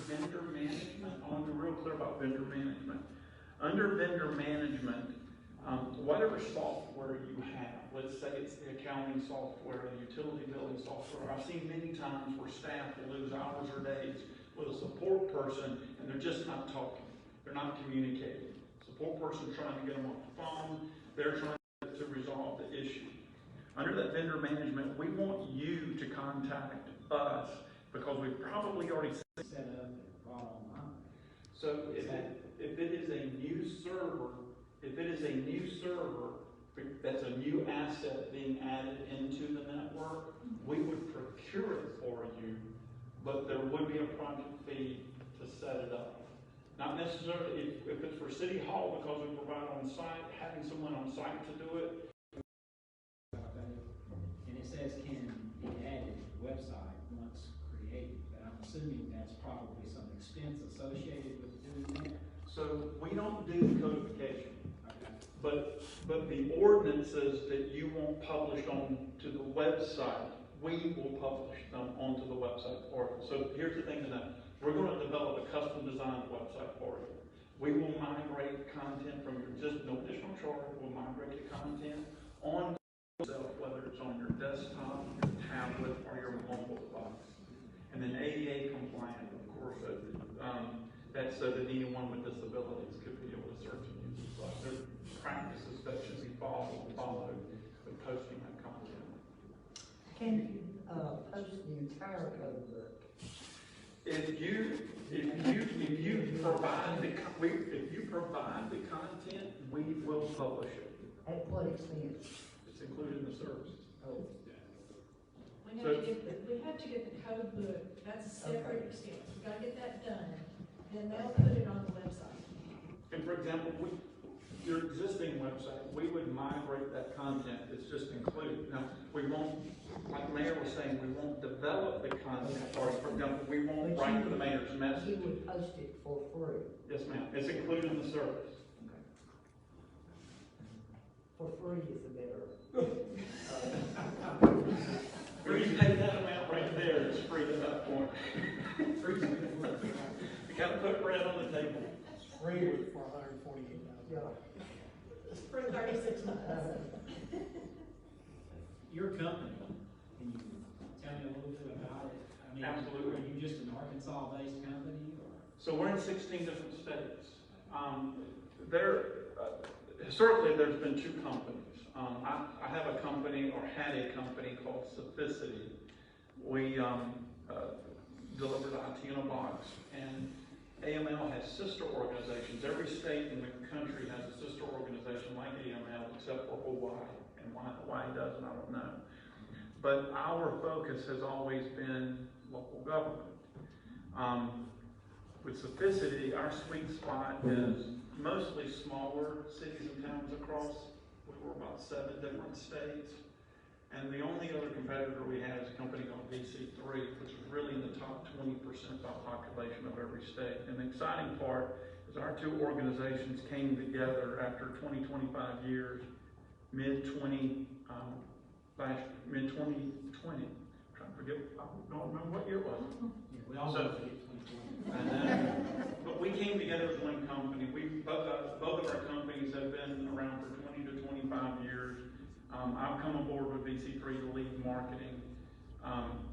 vendor management. I want to be real clear about vendor management. Under vendor management, whatever software you have, let's say it's the accounting software, the utility billing software. I've seen many times where staff will lose hours or days with a support person, and they're just not talking. They're not communicating. Support person trying to get them on the phone. They're trying to resolve the issue. Under that vendor management, we want you to contact us because we've probably already set up and brought online. So if it is a new server, that's a new asset being added into the network, we would procure it for you, but there would be a project fee to set it up. Not necessarily, if it's for City Hall, because we provide on site, having someone on site to do it. And it says can be added to the website once created, but I'm assuming that's probably some expense associated with doing that. So we don't do the codification, but the ordinance says that you won't publish onto the website. We will publish them onto the website for you. So here's the thing to know. We're going to develop a custom designed website for you. We will migrate content from your existing, no additional charge, we'll migrate the content on yourself, whether it's on your desktop, your tablet, or your mobile device. And then ADA compliant, of course, that's so that anyone with disabilities could be able to search and use it. So there are practices that should be followed with posting that content. Can you, post the entire code book? If you provide the content, we will publish it. At what expense? It's included in the service. Oh, We have to get the code book, that's a separate expense, we gotta get that done, then they'll put it on the website. And for example, your existing website, we would migrate that content, it's just included. Now, we won't, like the mayor was saying, we won't develop the content, or for example, we won't But write to the mayor's message. you would post it for free. Yes, ma'am, it's included in the service. For free is a better. When you pay that amount right there, it's free at that point. You gotta put bread on the table. Free with $448,000. Yeah. For 36 months. Your company, can you tell me a little bit about it? I mean, Absolutely. Are you just an Arkansas-based company, or? So we're in 16 different states. Historically, there's been two companies. I have a company, or had a company called Sophisity. We delivered IT in a box, and AML has sister organizations. Every state in the country has a sister organization like AML, except for Hawaii. And why Hawaii doesn't, I don't know. But our focus has always been local government. With Sophisity, our sweet spot is mostly smaller cities and towns across, we were about 7 different states. And the only other competitor we have is a company called DC3, which is really in the top 20% by population of every state. And the exciting part is our two organizations came together after 25 years, mid-2020. Trying to forget, I don't remember what year it was. Yeah, we all So- forget 2020. But we came together as one company. Both of our companies have been around for 20 to 25 years. I've come aboard with VC3 to lead marketing,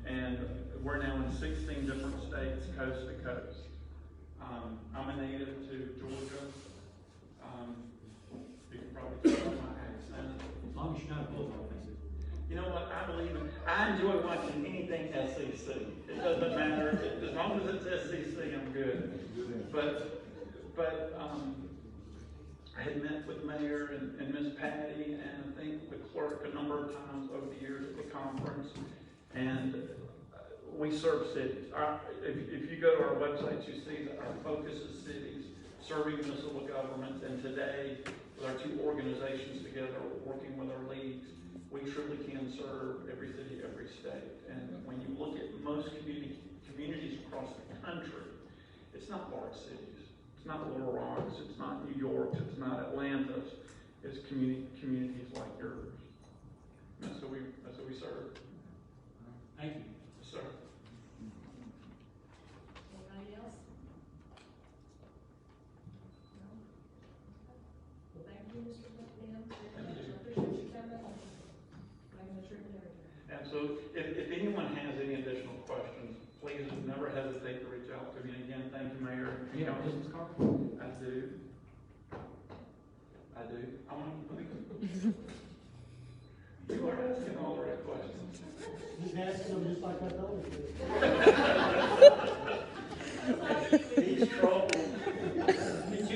and we're now in 16 different states, coast to coast. I'm a native to Georgia. You can probably tell by my accent. As long as you're not a bulldog. You know what, I enjoy watching anything SEC. It doesn't matter, as long as it's SEC, I'm good. But I had met with the mayor and Miss Patty, and I think the clerk a number of times over the years at the conference, and we serve cities. If you go to our website, you see that our focus is cities, serving municipal governments, and today, with our two organizations together, working with our leagues, we truly can serve every city, every state. And when you look at most communities across the country, it's not large cities. It's not Little Rocks. It's not New York. It's not Atlanta. It's communities like yours. That's what we serve. Thank you. Yes, sir. Anybody else? No? Well, thank you, Mr. McMahon. I appreciate you coming. Making the trip and everything. And so if anyone has any additional questions, please never hesitate to reach out to me. And again, thank you, Mayor. You have a business card? I do. I want to. You are asking all the right questions. He's asking them just like I told him. He's trouble. Check. Make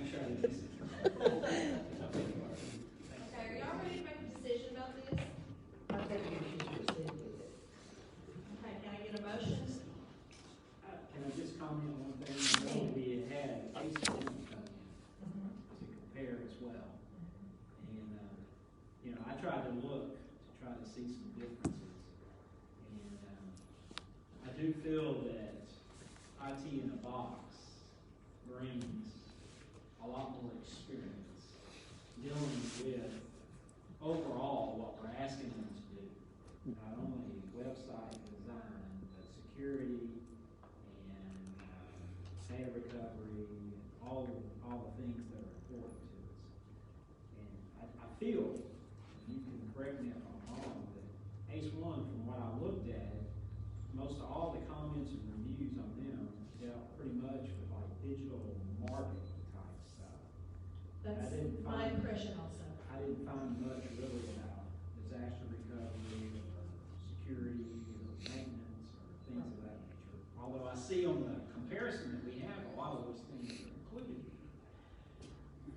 sure I didn't miss it. Okay, do feel that IT in a box brings a lot more experience dealing with overall what we're asking them to do. Not only website design, but security and data recovery, and all the things that are important to us. And I feel, and you can correct me if I'm wrong, that ACE One, from what I looked at, most of all the comments and reviews on them dealt pretty much with like digital marketing type stuff. That's didn't my find- impression also. I didn't find much really about disaster recovery or security or maintenance or things of that nature. Although I see on the comparison that we have, a lot of those things are included.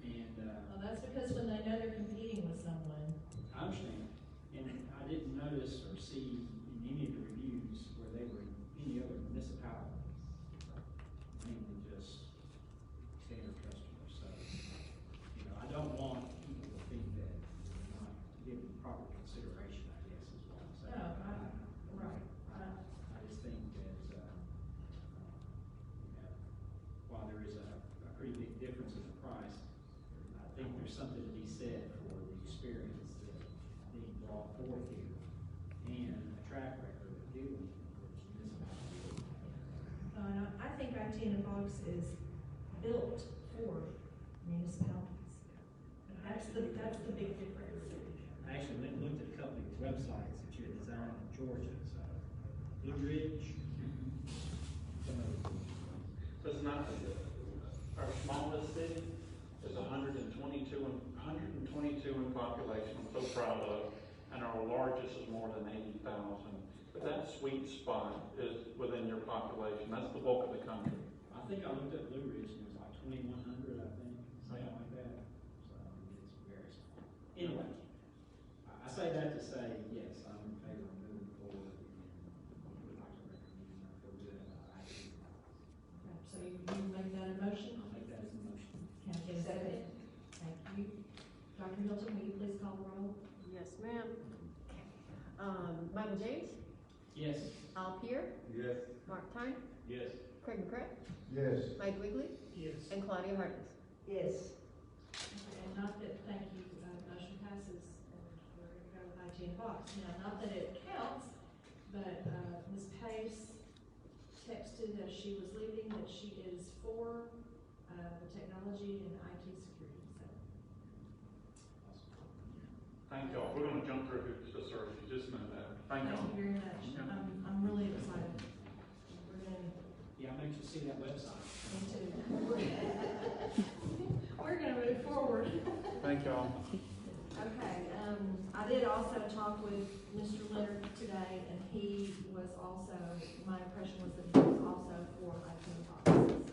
And, Well, that's because when they know they're competing with someone. I understand. And I didn't notice or see in any of the reviews where they were in any other municipalities. Mainly just standard customers. So, you know, I don't want people to think that we're not giving proper consideration, I guess, is what I'm saying. Right. I just think that, you know, while there is a pretty big difference in the price, I think there's something to be said for the experience that being brought forth here and a track record of dealing with municipalities. I think IT in a box is built for municipalities. That's the big difference. I actually went and looked at a couple of your websites that you had designed in Georgia, so Blue Ridge, some of the. So it's not, our smallest city is 122 in population, I'm so proud of, and our largest is more than 80,000. But that sweet spot is within your population, that's the bulk of the country. I think I looked at Blue Ridge and it was like 2,100, I think, something like that. So it's very small. Anyway, I say that to say, yes, I'm in favor of moving forward and would like to recommend, I feel good about IT. Okay, so you make that a motion? I'll make that as a motion. Can I get a second? Thank you. Dr. Hilton, will you please call the roll? Yes, ma'am. Michael James, Yes. Al Pierre, Yes. Mark Tyne, Yes. Craig McCray, Yes. Mike Wiggly, Yes. and Claudia Harkins. Yes. And not that, thank you, motion passes, and we're gonna go with IT in a box. Now, not that it counts, but, Ms. Pace texted as she was leaving that she is for, the technology and IT security, so. Thank y'all, we're gonna jump through hoops to serve you, just know that. Thank Thank y'all. you very much. I'm really excited. We're gonna, Yeah, I'm anxious to see that website. me too. We're gonna move forward. Thank y'all. Okay, I did also talk with Mr. Leonard today, and he was also, my impression was that he was also for IT policies.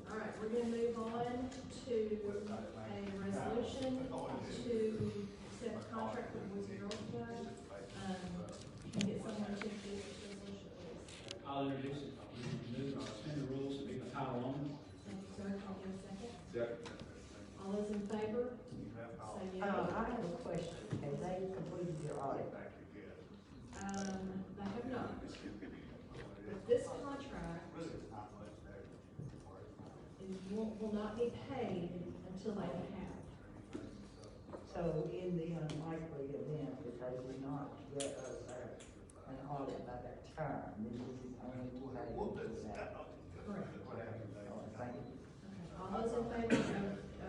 All right, we're gonna move on to a resolution to accept contract with Boys and Girls Club. Can I get someone to introduce this resolution, please? I'll introduce it. Move our suspend the rules to be by title only. Thank you, sir. I'll get a second. Second. All those in favor? Say yes. I have a question. Have they completed their audit? They have not. But this contract will not be paid until they have. So in the unlikely event that they do not get us an audit by that time, then this is only paid until that. Correct. Thank you. Okay. All those in favor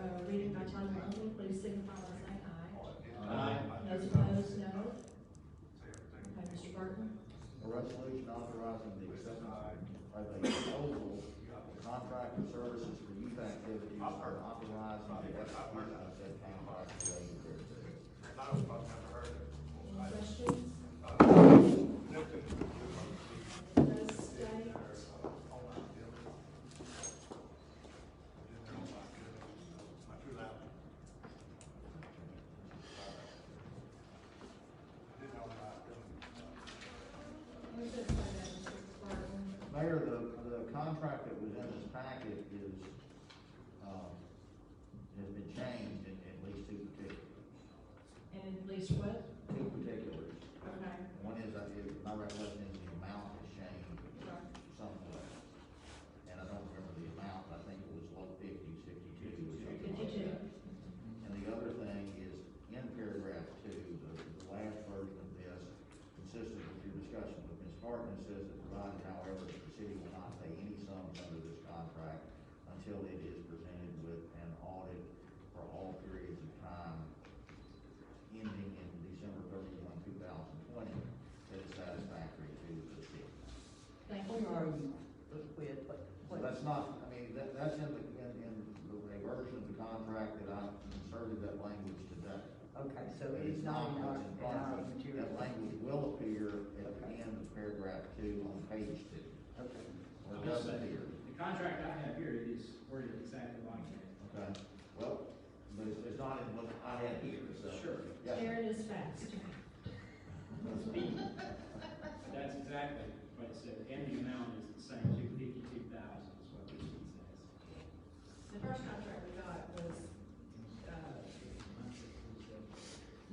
of, reading by title only, please signify by saying aye. Aye. Those opposed, no. Okay, Mr. Burton? A resolution authorizing the acceptance of a proposal contract for services for youth activities and authorizing the execution of said contract related thereto. Any questions? It does state, what does it say there, Mr. Burton? Mayor, the contract that was in this packet is, has been changed in at least two particulars. And at least what? Two particulars. Okay. One is, my recollection is the discussion with Ms. Hartman, says that provided, however, that the city will not pay any sums under this contract until it is presented with an audit for all periods of time ending in December 31, 2020, that is satisfactory to the city. Thank Where you. are you with, So that's not, I mean, that's in a version of the contract that I inserted that language today. okay, so But it's not in our, what's in front of you. material. That language will appear at the Okay. end of paragraph 2 on page 2. Okay. Or I'll it does say, appear. the contract I have here is worded exactly like that. Okay, well, but it's not in what I had here, so. Sure. Yes, sir. Sharon is fast. Speed. That's exactly what it said, and the amount is the same, 252,000 is what the sheet says. The first contract we got was,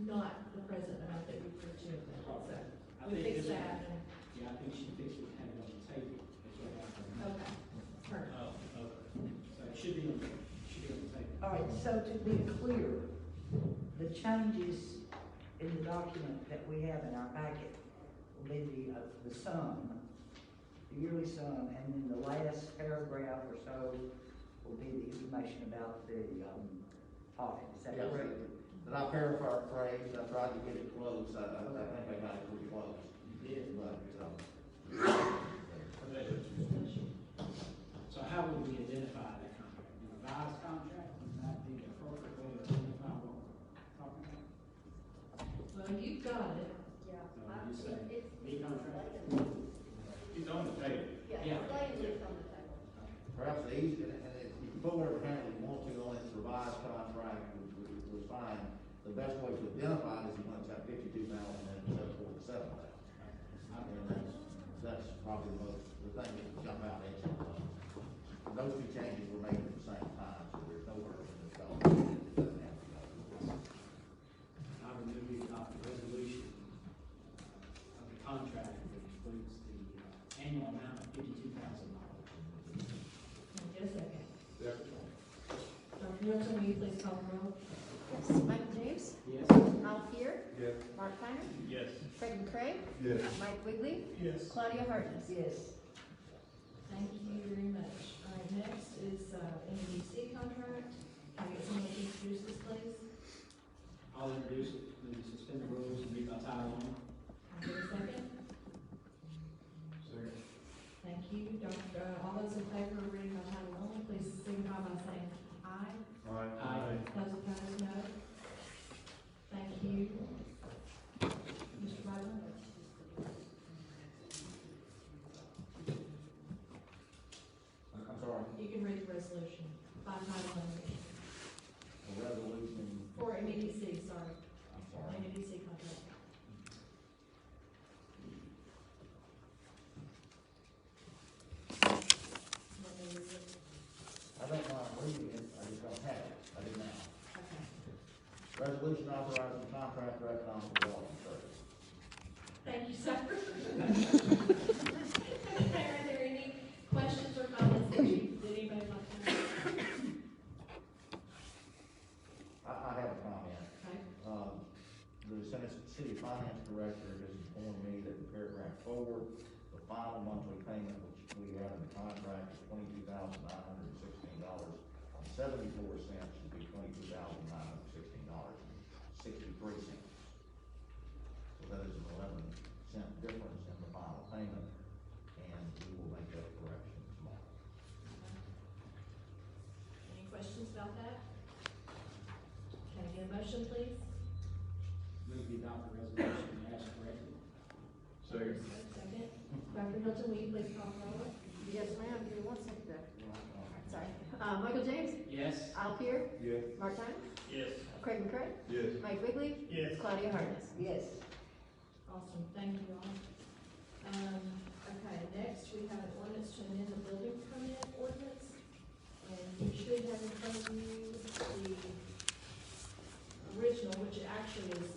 not the present amount that we put to it, so I we think fixed this- that and, Yeah, I think she fixed it, had it on the table, that's what happened. okay, perfect. Oh, okay. So it should be on the table. All right, so to be clear, the changes in the document that we have in our packet will be the sum, the yearly sum, and then the last paragraph or so will be the information about the, audit, is that Yes, correct? did I paraphrase? I tried to get it close, I think I got it pretty close. You did. But, So how would we identify that contract? The revised contract, would that be the appropriate way to identify what we're talking about? Well, you've got it. So you say, It's the contract? It's on the table. Yeah. Lately from the table. perhaps the easy, and if you can put whatever handle you want to on its revised contract, which was fine. The best way to identify it is when it's at 52,000 and instead of 47,000. And that's probably the thing that would jump out at you. Those two changes were made at the same time, so there's no version that's going, it doesn't have to go. I would move we adopt the resolution of the contract that includes the annual amount of $52,000. Just a second. Dr. Middleton, will you please call the roll? Yes, Michael James, Yes. Al Pierre, Yes. Mark Kleiner, Yes. Craig McCray, Yes. Mike Wiggly, Yes. Claudia Hartness. Yes. Thank you very much. All right, next is, NEDC contract. Can I get someone to introduce this, please? I'll introduce it, we suspend the rules and read by title only. Can I get a second? Second. Thank you. All those in favor of reading by title only, please signify by saying aye. Aye. Those opposed, no. Thank you. Mr. Butler? I'm sorry, You can read the resolution by title only. a resolution, For MEDC, sorry. I'm sorry. MEDC contract. Let me read it. I don't mind reading it, I just don't have it, I do now. Okay. Resolution authorizing contract for economic development service. Thank you, sir. Are there any questions or comments that anybody like to make? I have a comment. Okay. The city finance director has informed me that in paragraph 4, the final monthly payment which we have in the contract is $22,916.74 should be $22,916.63. So that is an 11-cent difference in the final payment, and we will make that correction tomorrow. Any questions about that? Can I get a motion, please? Move we adopt the resolution as corrected. Second. Second. Dr. Hilton, will you please call the roll? Yes, ma'am, give me 1 second there. Sorry. Michael James, Yes. Al Pierre, Yes. Mark Kleiner, Yes. Craig McCray, Yes. Mike Wiggly, Yes. Claudia Hartness. Yes. Awesome, thank you all. Okay, next we have an ordinance to amend the building permit ordinance. And you should have in front of you the original, which actually is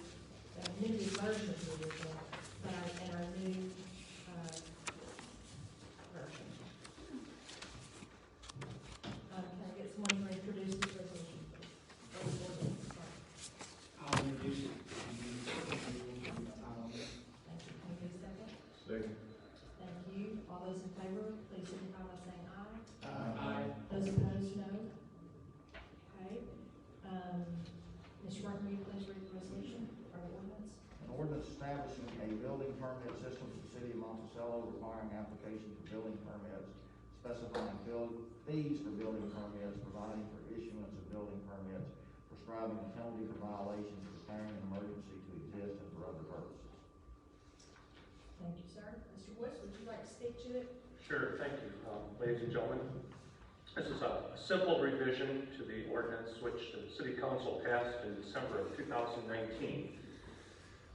an amended version of the original, but our new, version. Can I get someone to introduce this resolution, please? Or the ordinance, sorry. I'll introduce it. And you will read by title only. Thank you. Can I get a permit system for the city of Monticello, requiring application for building permits, specifying fees for building permits, providing for issuance of building permits, prescribing a penalty for violations, declaring an emergency to exist, and for other purposes. Thank you, sir. Mr. Woods, would you like to speak to it? Sure, thank you, ladies and gentlemen. This is a simple revision to the ordinance which the City Council passed in December of 2019.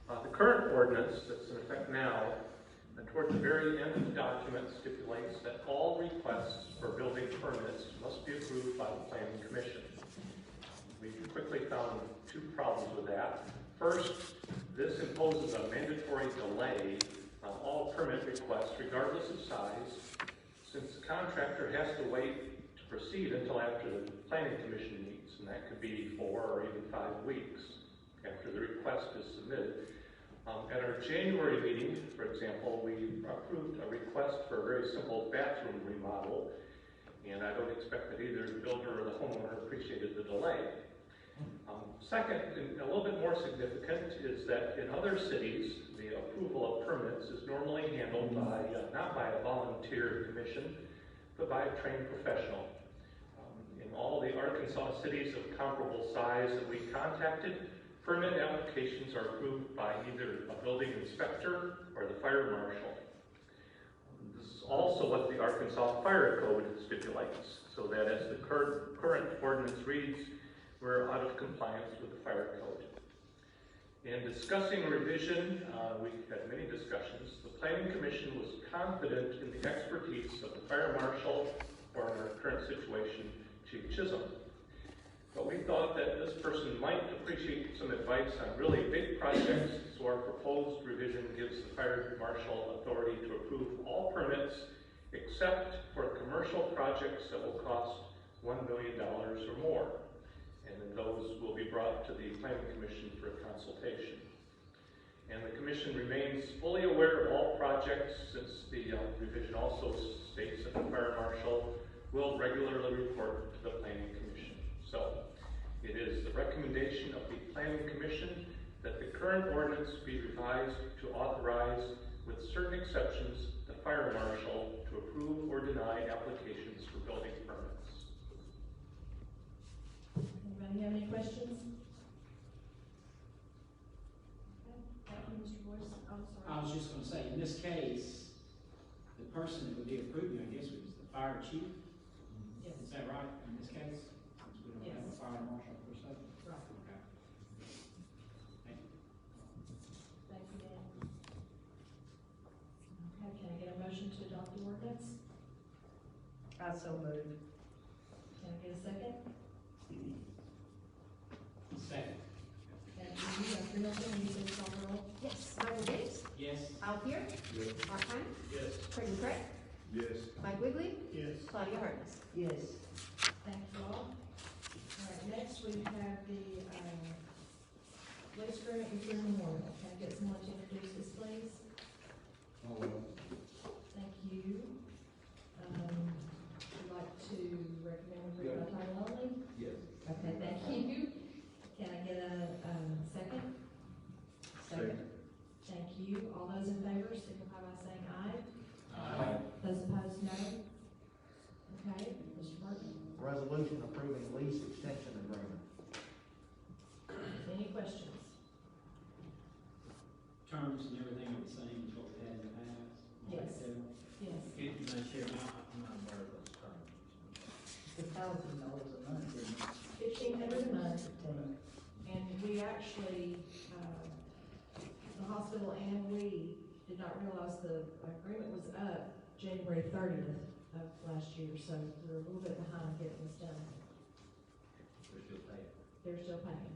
The current ordinance that's in effect now, toward the very end of the document, stipulates that all requests for building permits must be approved by the Planning Commission. We quickly found two problems with that. First, this imposes a mandatory delay on all permit requests regardless of size, since the contractor has to wait to proceed until after the Planning Commission meets, and that could be 4 or even 5 weeks after the request is submitted. At our January meeting, for example, we approved a request for a very simple bathroom remodel, and I don't expect that either the builder or the homeowner appreciated the delay. Second, and a little bit more significant, is that in other cities, the approval of permits is normally handled by, not by a volunteer commission, but by a trained professional. In all the Arkansas cities of comparable size that we contacted, permit applications are approved by either a building inspector or the fire marshal. This is also what the Arkansas Fire Code stipulates, so that as the current ordinance reads, we're out of compliance with the fire code. In discussing revision, we had many discussions. The Planning Commission was confident in the expertise of the fire marshal, or in our current situation, Chief Chisholm. But we thought that this person might appreciate some advice on really big projects, so our proposed revision gives the fire marshal authority to approve all permits except for commercial projects that will cost $1 million or more. And then those will be brought to the Planning Commission for a consultation. And the Commission remains fully aware of all projects, since the revision also states that the fire marshal will regularly report to the Planning Commission. So, it is the recommendation of the Planning Commission that the current ordinance be revised to authorize, with certain exceptions, the fire marshal to approve or deny applications for building permits. Anybody have any questions? Okay, thank you, Mr. Boyce. I'm sorry. I was just gonna say, in this case, the person that would be approving, I guess, was the fire chief. Yes. Is that right, in this case? Since we don't have a Yes. fire marshal per se? Right. Okay. Thank you. Thank you, Dan. Okay, can I get a motion to adopt the ordinance? I so moved. Can I get a second? Second. Thank you, Dr. Hilton, will you please call the roll? Yes, Michael James, Yes. Al Pier, Yes. Mark Ham, Yes. Craig McCray, Yes. Mike Wiggly, Yes. Claudia Hartness. Yes. Thank you all. All right, next we have the, lease agreement with Green Memorial. Can I get someone to introduce this, please? Thank you. Would you like to recommend we read by title only? Yes. Okay, thank you. Can I get a, second? Second. Thank you. All those in favor signify by saying aye. Aye. Those opposed, no. Okay, Mr. Burton, Resolution approving lease extension agreement. any questions? Terms and everything are the same as what we had in the past? Yes. Yes. Can I share my aware of those terms? It's $1,000 a month, isn't it? $1,500 a month, 15. and we actually, the hospital and we did not realize the agreement was up January 30th of last year, so we're a little bit behind getting this done. They're still paying. They're still paying.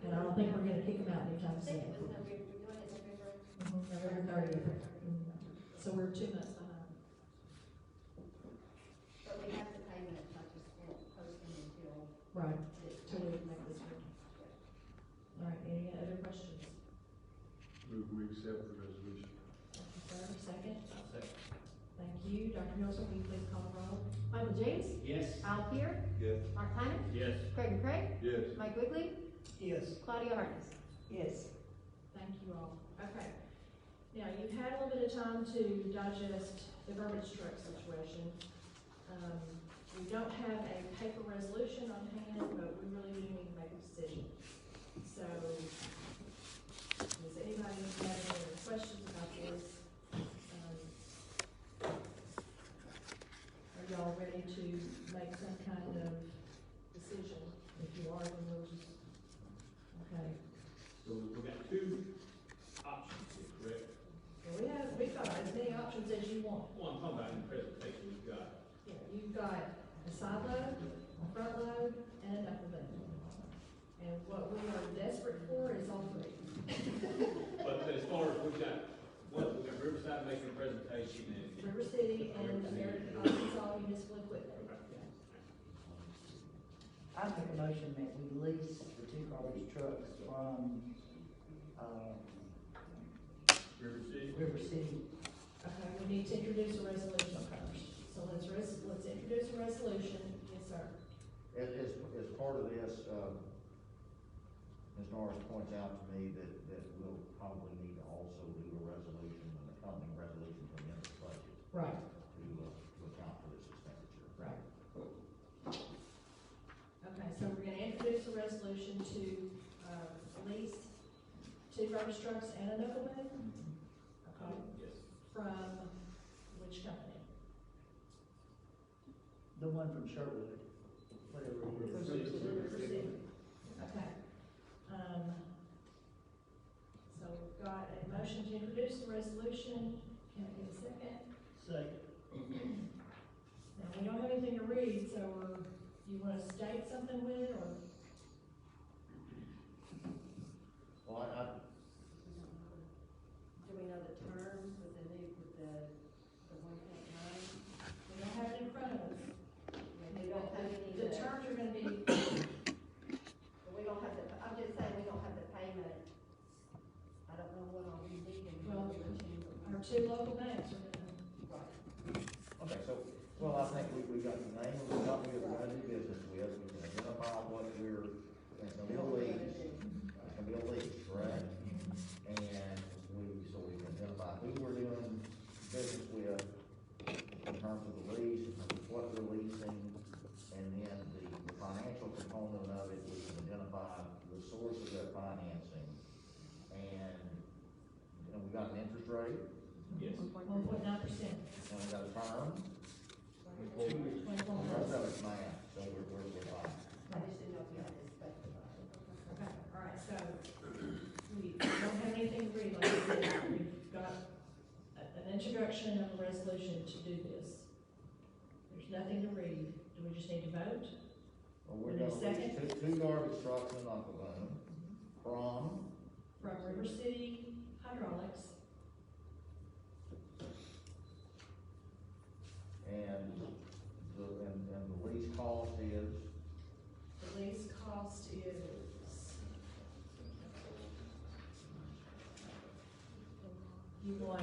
And I don't think we're gonna kick them out anytime soon. November 30th. So we're 2 months behind. But we have to pay them as much as we're posting until. Right. Till we make this work. All right, any other questions? Move we accept the resolution. Thank you, sir. Second? Second. Thank you. Dr. Nelson, will you please call the roll? Michael James, Yes. Al Pier, Yes. Mark Ham, Yes. Craig McCray, Yes. Mike Wiggly, Yes. Claudia Hartness. Yes. Thank you all. Okay. Now, you've had a little bit of time to digest the garbage truck situation. We don't have a paper resolution on hand, but we really do need to make a decision. So, does anybody have any questions about this? Are y'all ready to make some kind of decision? If you are, then we'll just, okay. So we've got two options here, correct? Well, we've got as many options as you want. Well, I'm talking about in the presentation we've got. Yeah, you've got a side load, a front load, and a upper boom. And what we are desperate for is all three. But as far as we've got Riverside making a presentation and. River City and American Arkansas Municipal Equipment. I make a motion that we lease the two garbage trucks from, River City. Okay, we need to introduce a resolution first. So let's introduce a resolution. Yes, sir. As part of this, Ms. Norris points out to me that we'll probably need to also do a resolution, an accompanying resolution from the end of the budget. Right. To account for this expenditure. Right. Okay, so we're gonna introduce a resolution to, lease two garbage trucks and a nickel bin? Okay. Yes. From which company? The one from Sherwood, whatever it is. River City. Okay. So we've got a motion to introduce the resolution. Can I get a second? Second. Now, we don't have anything to read, so you wanna state something with it, or? Well, Do we know the terms with the 1.9? We don't have it in front of us. We don't have any. The terms are gonna be, We don't have the, I'm just saying, we don't have the payment. I don't know what all we need in. well, our two local banks are gonna, okay, so, well, I think we got the name of the company that we're gonna do business with, we can identify what it's gonna be a lease, it's gonna be a lease, correct? And so we can identify who we're doing business with in terms of the lease, in terms of what we're leasing, and then the financial component of it, we can identify the source of that financing. And we got an interest rate, Yes. 1.9%. and we got a term. 24 Most months. of it's math, so we're fine. I just didn't know if you had it specified. Okay, all right, so we don't have anything to read, like I said, we've got an introduction of a resolution to do this. There's nothing to read, do we just need to vote? Well, we're Need a gonna second? lease two garbage trucks and an Uncle Boom from, From River City Hydraulics, and the lease cost is, the lease cost is, you want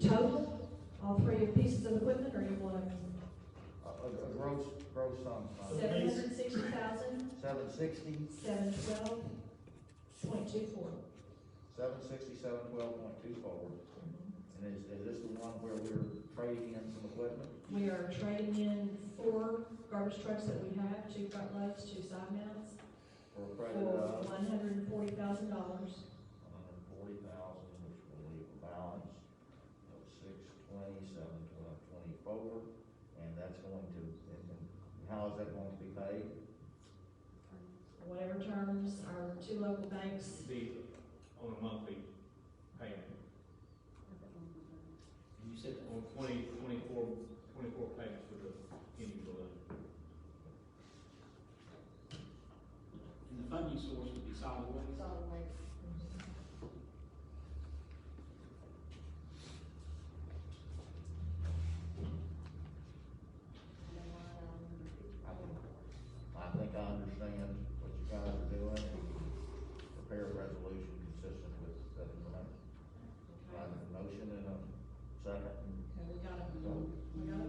total, all three pieces of equipment, or you want a gross sum. $760,000, $760,000, $712.24. $767.12.24. And is this the one where we're trading in some equipment? We are trading in 4 garbage trucks that we have, 2 front loads, 2 side mounts, For a for credit of $140,000. $140,000, which will leave a balance of $620,712.24, and that's going to, and how is that going to be paid? Whatever terms our 2 local banks, Be on a monthly payment. You said on 24 payments for the ending balloon. And the funding source would be solid waste? Solid waste. I think I understand what you guys are doing, and prepare a resolution consistent with that information. I have a motion and a second. okay, we got a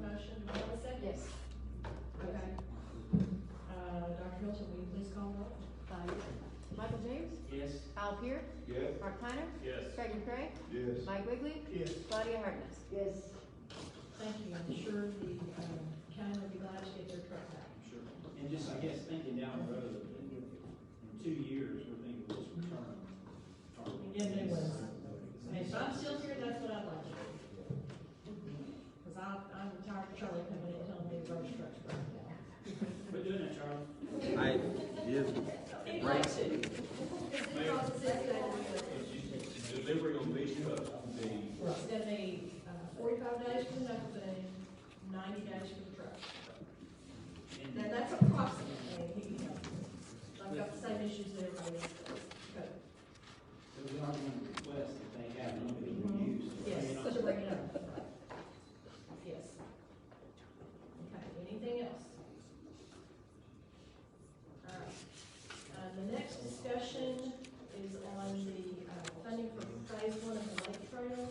motion, do we have a second? Yes. Okay. Dr. Hilton, will you please call the roll? Michael James? Yes. Al Pierce? Yes. Mark Kleiner? Yes. Craig McCray? Yes. Yes. Mike Wiggly? Yes. Claudia Harkness? Yes. Thank you, I'm sure the, county will be glad to get their truck back. Sure. And just, I guess, thinking down the road, in 2 years, we're thinking of just return. Get new ones. I mean, if I'm still here, that's what I'd like to do. Cause I'm tired of Charlie coming in and telling me the road truck's broken down. Quit doing that, Charlie. I did. He'd like to. Because it says that Delivery on these trucks will be. it's gonna be, 45 days for the knuckle thing, 90 days for the truck. Now, that's approximately, you know, I've got the same issues that everybody else does. Okay. So we are going to request that they have limited use. Yes, so to bring it up. Yes. Okay, anything else? All right. The next discussion is on the, funding for phase 1 of the lake trail.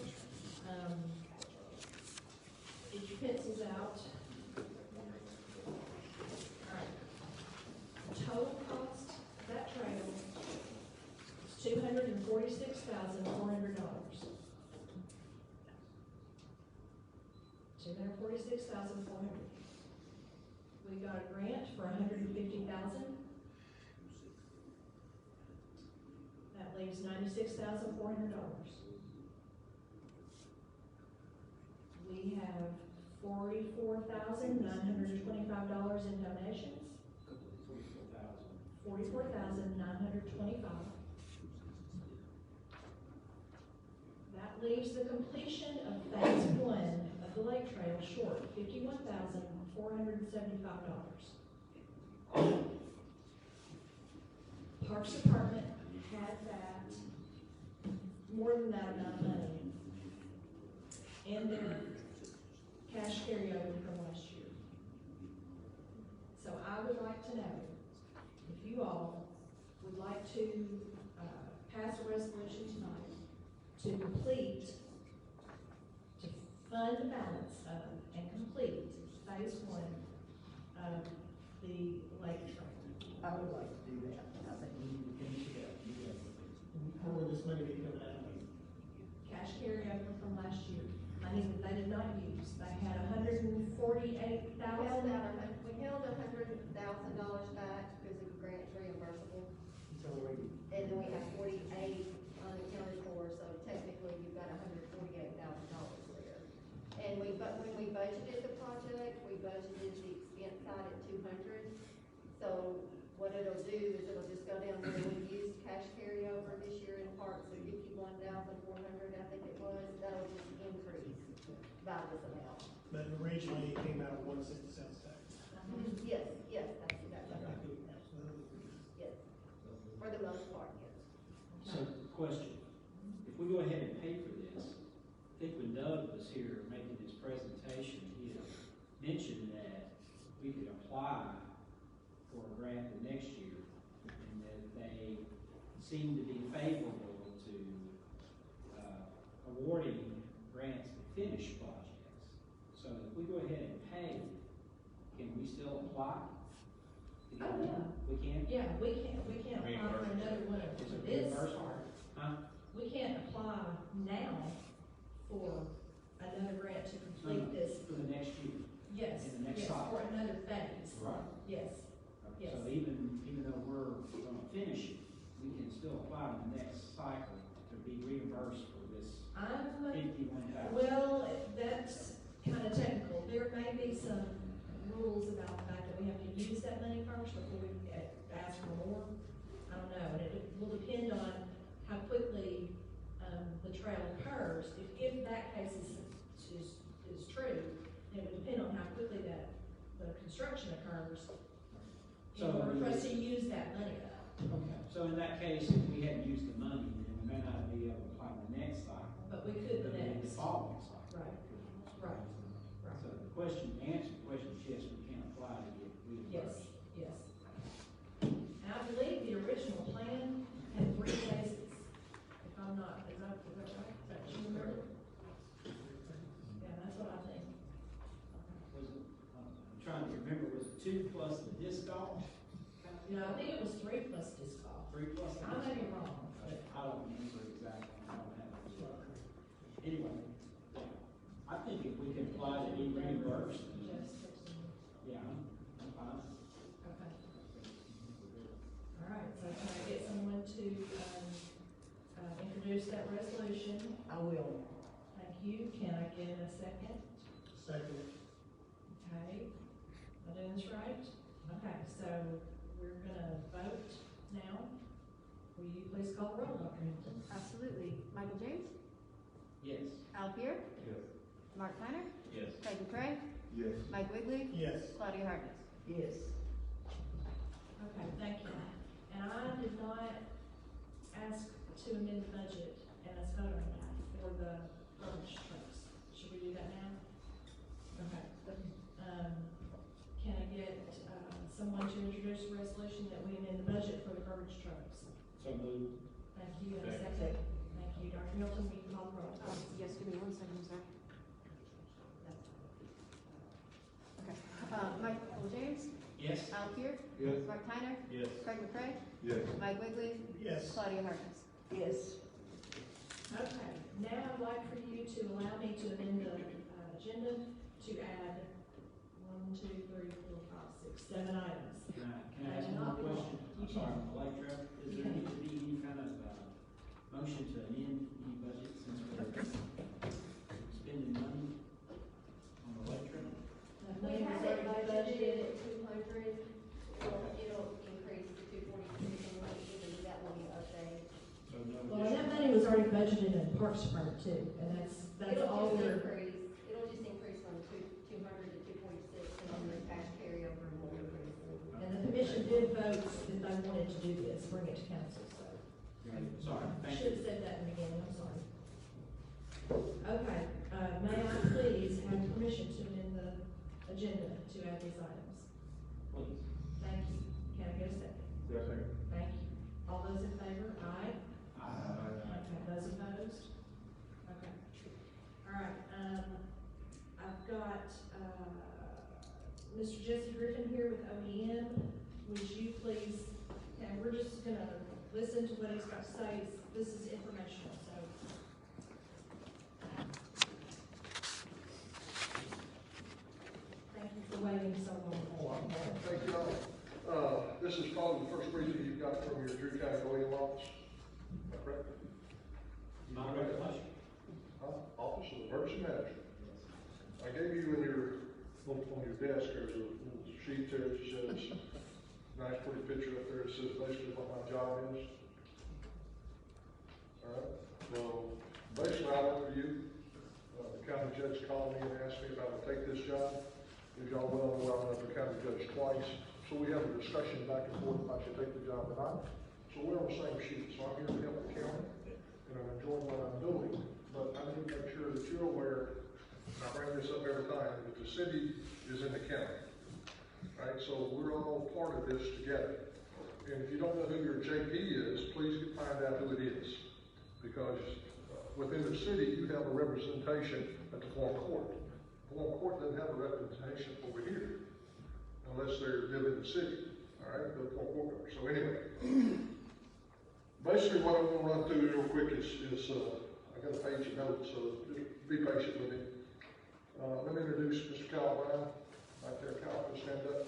Get your pencils out. All right. Total cost of that trail is $246,400. $246,400. We got a grant for $150,000. That leaves $96,400. We have $44,925 in donations. $44,925. That leaves the completion of phase 1 of the lake trail short, $51,475. Parks Department had that, more than that amount of money in their cash carryover from last year. So I would like to know if you all would like to pass a resolution tonight to complete, to fund the balance of and complete phase 1 of the lake trail. I would like to do that. I think we need to finish it up. How will this money be coming out of? Cash carryover from last year, money that they did not use. They had $148,000. We held $100,000 back because the grant's reimbursable. And then we have 48 unaccounted for, so technically you've got $148,000 there. And when we budgeted the project, we budgeted the expense side at 200. So what it'll do is it'll just go down there. We used cash carryover this year in parks of 51,400, I think it was. That'll just increase by this amount. But originally it came out of 1 cent sales tax. Yes, that's exactly right. Yes, for the most part, yes. So, question, if we go ahead and pay for this, I think when Doug was here making his presentation, he had mentioned that we could apply for a grant the next year, and that they seem to be favorable to awarding grants to finish projects. So if we go ahead and pay, can we still apply? Oh, yeah. We can? Yeah, we can't apply for another one of Is it this. reimbursable? Huh? We can't apply now for another grant to complete this. For the next year? Yes, In the next yes, cycle. for another phase. Right. Yes, yes. So even though we're gonna finish it, we can still apply in the next cycle to be reimbursed for this $51,000. Well, that's kind of technical. There may be some rules about the fact that we have to use that money first before we ask for more. I don't know, and it will depend on how quickly, the trail occurs. If that case is true, it would depend on how quickly the construction occurs in order for us to use that money up. Okay, so in that case, if we hadn't used the money, then we may not be able to apply the next cycle. But we could the but in next. The following cycle. Right. So the question, the answer to the question is yes, we can apply to get reimbursed. Yes. And I believe the original plan had 3 phases. If I'm not, is that right? Is that what you remember? Yeah, that's what I think. Was it, I'm trying to remember, was it 2 plus the disc golf? No, I think it was 3 plus disc golf. 3 plus the I may be disc golf? wrong, but I don't remember exactly, I don't have it. think if we can apply to be reimbursed, then, Just fixing it. yeah, I'm fine. Okay. All right, so can I get someone to, introduce that resolution? I will. Thank you. Can I get a second? Second. Okay. Am I doing this right? Okay, so we're gonna vote now. Will you please call the roll, Dr. Hamilton? Absolutely. Michael James? Yes. Al Pierre? Yes. Mark Kleiner? Yes. Craig McCray? Yes. Mike Wiggly? Yes. Claudia Harkness? Yes. Okay, thank you. And I did not ask to amend the budget, and let's vote on that for the garbage trucks. Should we do that now? Okay. Can I get, someone to introduce a resolution that we amend the budget for the garbage trucks? So moved. Thank you, and a second. Thank you. Dr. Hilton, will you call the roll? Yes, give me 1 second, sir. Okay. Michael James? Yes. Al Pierre? Yes. Mark Kleiner? Yes. Craig McCray? Yes. Mike Wiggly? Yes. Claudia Harkness? Yes. Okay, now I'd like for you to allow me to amend the, agenda to add 1, 2, 3, 4, 5, 6, 7 items. Can I ask one more question? I'm sorry, on the light truck, is there need to be any kind of, motion to amend any budget since we're spending money on the light truck? We have it budgeted at 200, it'll increase to 246, and we'll either do that when you update. So no Well, and that additional- money was already budgeted in Parks Department too, and that's all we're. It'll just increase from 200 to 246, and then the cash carryover and more increase. And the commission did vote that they wanted to do this, bring it to council, so. Sorry, I thank should you. have said that in the beginning, I'm sorry. Okay, may I please have permission to amend the agenda to add these items? Please. Thank you. Can I get a second? Yes, sir. Thank you. All those in favor? Aye. Aye. Okay, those opposed? Okay. All right, I've got, Mr. Jesse Griffin here with OEM. Would you please, and we're just gonna listen to what he's got to say. This is informational, so. Thank you for waiting so long. Thank you all. This is probably the first briefing you've got from your Drew County OEM office. Am I correct? My recollection. Office of Emergency Manager. I gave you in your, on your desk, there's a little sheet there that says, nice pretty picture up there, that says basically what my job is. All right, well, basically I work for you. The county judge called me and asked me if I would take this job. As y'all well know, I'm the county judge twice, so we have a discussion back and forth if I should take the job or not. So we're on the same sheet, so I'm here to help the county, and I'm enjoying what I'm doing, but I need to make sure that you're aware, and I bring this up every time, that the city is in the county. Right, so we're all part of this together. And if you don't know who your JP is, please find out who it is. Because within the city, you have a representation at the foreign court. The foreign court doesn't have a representation over here, unless they live in the city. All right, the foreign court members. So anyway, basically what I'm gonna run through real quick is I got a page of notes, so just be patient with me. Let me introduce Mr. Kyle Brown. Right there, Kyle, can stand up.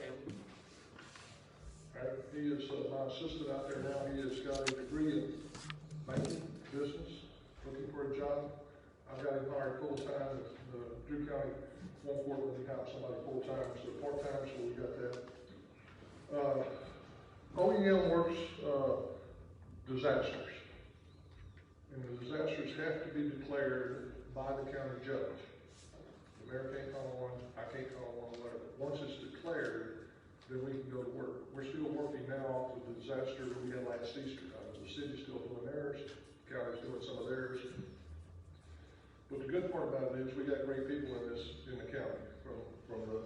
All right, he is my assistant out there now. He has got a degree in banking, business, looking for a job. I've got him hired full-time. The Drew County won't work when you have somebody full-time, so part-time, so we got that. OEM works disasters. And the disasters have to be declared by the county judge. The mayor can't call one, I can't call one, whatever. Once it's declared, then we can go to work. We're still working now off of the disaster that we had last Easter. The city's still doing theirs, the county's doing some of theirs. But the good part about it is we got great people in the county. From the,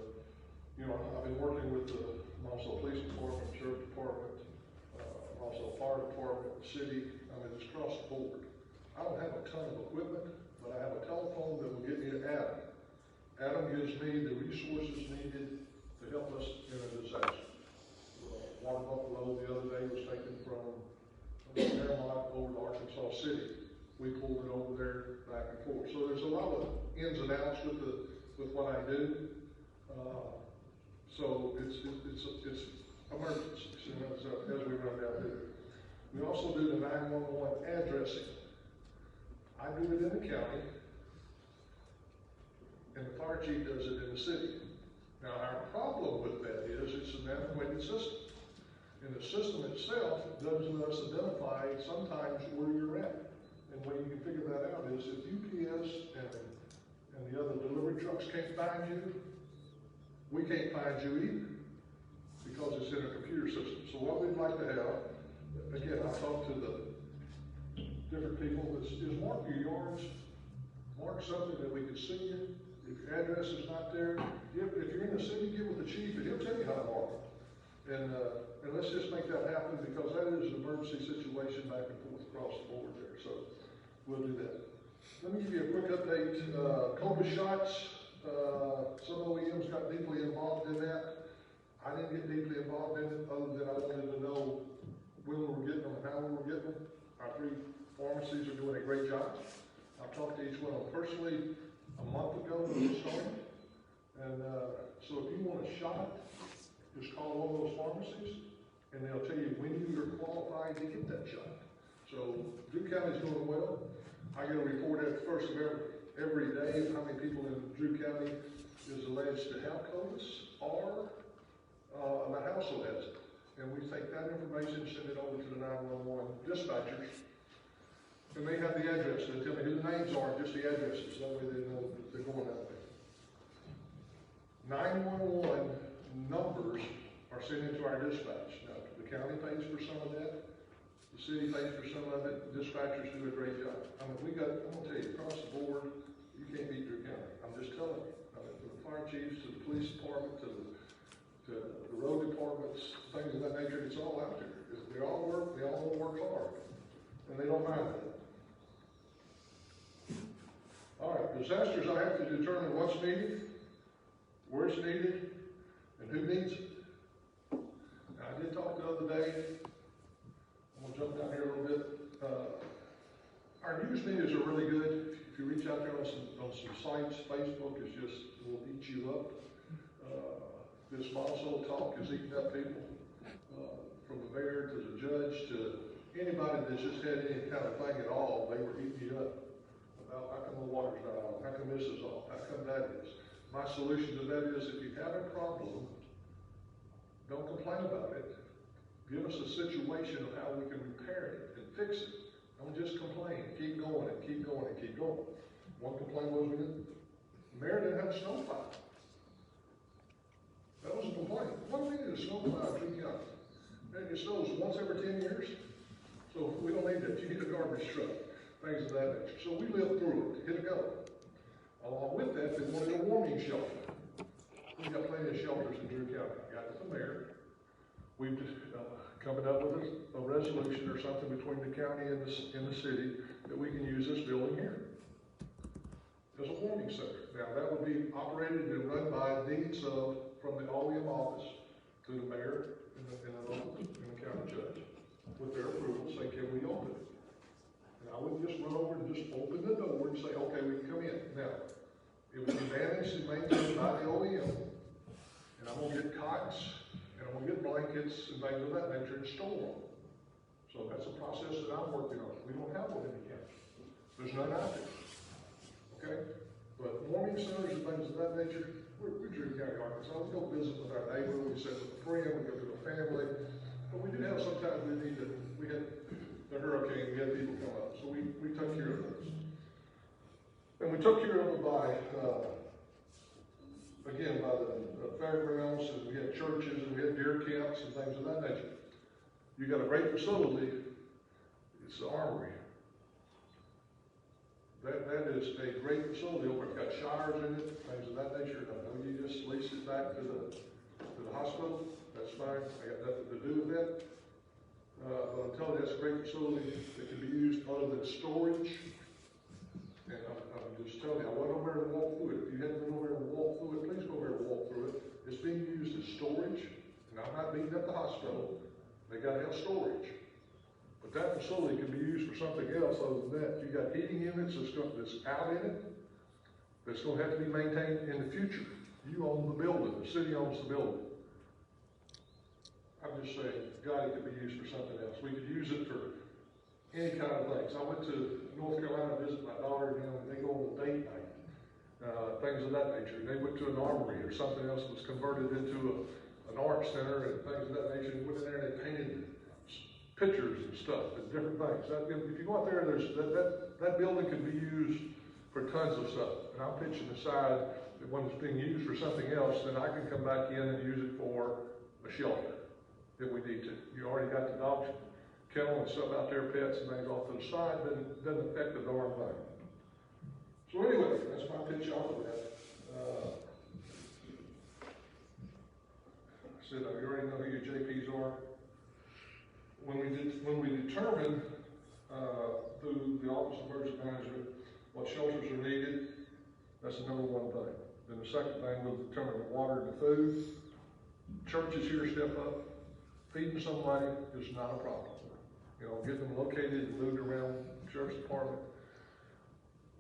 you know, I've been working with the also police department, sheriff department, also fire department, city. I mean, it's across the board. I don't have a ton of equipment, but I have a telephone that will get me to Adam. Adam gives me the resources needed to help us in a disaster. Water Buffalo the other day was taken from Fairmont over to Arkansas City. We pulled it over there back and forth. So there's a lot of ins and announced with what I do. So it's emergencies, you know, so as we run down here. We also do the 911 addressing. I do it in the county, and the fire chief does it in the city. Now, our problem with that is it's an antiquated system. And the system itself doesn't let us identify sometimes where you're at. And the way you can figure that out is if UPS and the other delivery trucks can't find you, we can't find you either, because it's in a computer system. So what we'd like to have, again, I talked to the different people, is mark your yards, mark something that we can see you. If your address is not there, if you're in the city, get with the chief and he'll tell you how to mark it. And let's just make that happen, because that is an emergency situation back and forth across the board there. So we'll do that. Let me give you a quick update. COVID shots, some OEMs got deeply involved in that. I didn't get deeply involved in it, other than I wanted to know when we were getting them and how we were getting them. Our 3 pharmacies are doing a great job. I've talked to each one of them personally a month ago when we started. And so if you want a shot, just call one of those pharmacies, and they'll tell you when you're qualified to get that shot. So Drew County's doing well. I get a report at the first of every day of how many people in Drew County is alleged to have COVID, or the household has it. And we take that information, send it over to the 911 dispatchers, and they have the address. They tell me who the names are, just the addresses. That way they know that they're going that way. 911 numbers are sent into our dispatch. Now, the county pays for some of that. The city pays for some of it. Dispatchers do a great job. I mean, I'm gonna tell you, across the board, you can't beat Drew County. I'm just telling you. I mean, from the fire chiefs to the police department to the road departments, things of that nature, it's all out there. They all work hard, and they don't mind that. All right, disasters, I have to determine what's needed, where it's needed, and who needs it. Now, I did talk the other day, I'm gonna jump down here a little bit. Our news medias are really good. If you reach out there on some sites, Facebook is will eat you up. This Monticello talk is eating up people, from the mayor to the judge to anybody that's just had any kind of thing at all. They were eating you up about how come the water's not on, how come this is off, how come that is. My solution to that is, if you have a problem, don't complain about it. Give us a situation of how we can repair it and fix it. Don't just complain. Keep going and keep going and keep going. One complaint was the mayor didn't have a snowplow. That was a complaint. What do we need a snowplow in Drew County? And it snows once every 10 years. So we don't need that. You need a garbage truck, things of that nature. So we lived through it. Hit it go. Along with that, they wanted a warming shelter. We've got plenty of shelters in Drew County. I got with the mayor. We've just coming up with a resolution or something between the county and the city that we can use this building here as a warming center. Now, that would be operated and run by deeds from the OEM office to the mayor and the county judge with their approval, say, can we open it? And I wouldn't just run over and just open the door and say, okay, we can come in. Now, it would be managed and maintained by the OEM, and I'm gonna get cots, and I'm gonna get blankets and things of that nature and store them. So that's a process that I'm working on. We don't have one in the county. There's none out there. Okay? But warming centers and things of that nature, we're Drew County, Arkansas. We go visit with our neighbor, we sit with a friend, we go to a family. But we do have sometimes we had the hurricane, we had people come up. So we took care of those. And we took care of it by, again, by the fairgrounds, and we had churches, and we had deer camps and things of that nature. You got a great facility, it's the Armory. That is a great facility over. It's got showers in it, things of that nature. I know you just lease it back to the hospital. That's fine. I got nothing to do with that. But I'm telling you, that's a great facility that can be used other than storage. And I'm just telling you, I went over there and walked through it. If you haven't been over there and walked through it, please go over there and walk through it. It's being used as storage. And I'm not beating up the hospital. They got to have storage. But that facility can be used for something else other than that. You got heating units that's out in it. that's gonna have to be maintained in the future. You own the building, the city owns the building. I'm just saying, God, it could be used for something else. We could use it for any kind of things. I went to North Carolina to visit my daughter, and they go on a date night, things of that nature. They went to an armory or something else that was converted into an art center and things of that nature. They went in there and they painted pictures and stuff and different things. If you go out there, that building could be used for tons of stuff. And I'm pitching aside that when it's being used for something else, then I can come back in and use it for a shelter if we need to. You already got the dog kennel and stuff out there, pets and things off to the side, doesn't affect the darn thing. So anyway, that's my pitch off of that. I said, you already know who your JPs are. When we determine through the Office of Emergency Management what shelters are needed, that's the number one thing. Then the second thing, we'll determine the water and the food. Churches here step up. Feeding somebody is not a problem. You know, getting them located and moved around the sheriff's department,